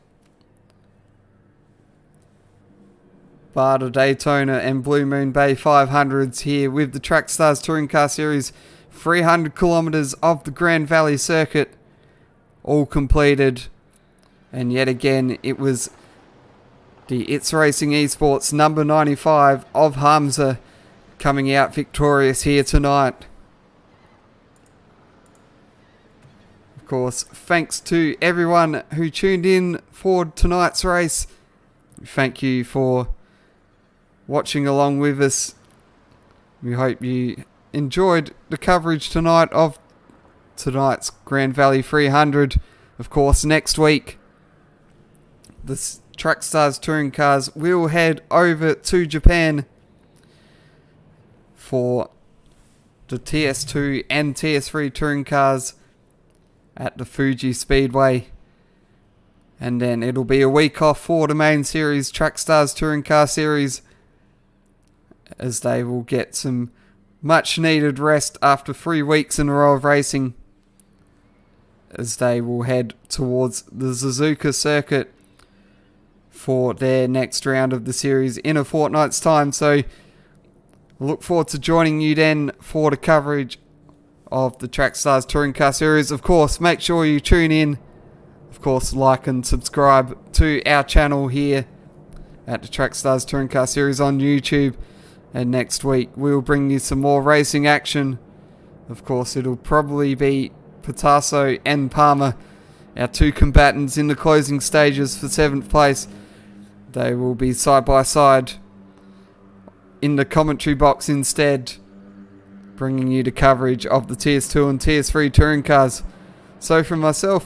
bar the Daytona and Blue Moon Bay 500s here with the Trackstars Touring Car Series 300 kilometers of the Grand Valley circuit all completed. And yet again, it was the It's Racing Esports number 95 of Hamza coming out victorious here tonight. Of course, thanks to everyone who tuned in for tonight's race. Thank you for watching along with us. We hope you enjoyed the coverage tonight of tonight's Grand Valley 300. Of course, next week, the Trackstars Touring Cars will head over to Japan for the TS2 and TS3 Touring Cars at the Fuji Speedway. And then it'll be a week off for the main series, Trackstars Touring Car Series, as they will get some much needed rest after 3 weeks in a row of racing, as they will head towards the Suzuka circuit for their next round of the series in a fortnight's time. So look forward to joining you then for the coverage of the Trackstars Touring Car Series. Of course, make sure you tune in. Of course, like and subscribe to our channel here at the Trackstars Touring Car Series on YouTube. And next week, we'll bring you some more racing action. Of course, it'll probably be Pitasso and Palmer, our 2 combatants in the closing stages for 7th place. They will be side by side in the commentary box instead, bringing you the coverage of the TS2 and TS3 touring cars. So from myself,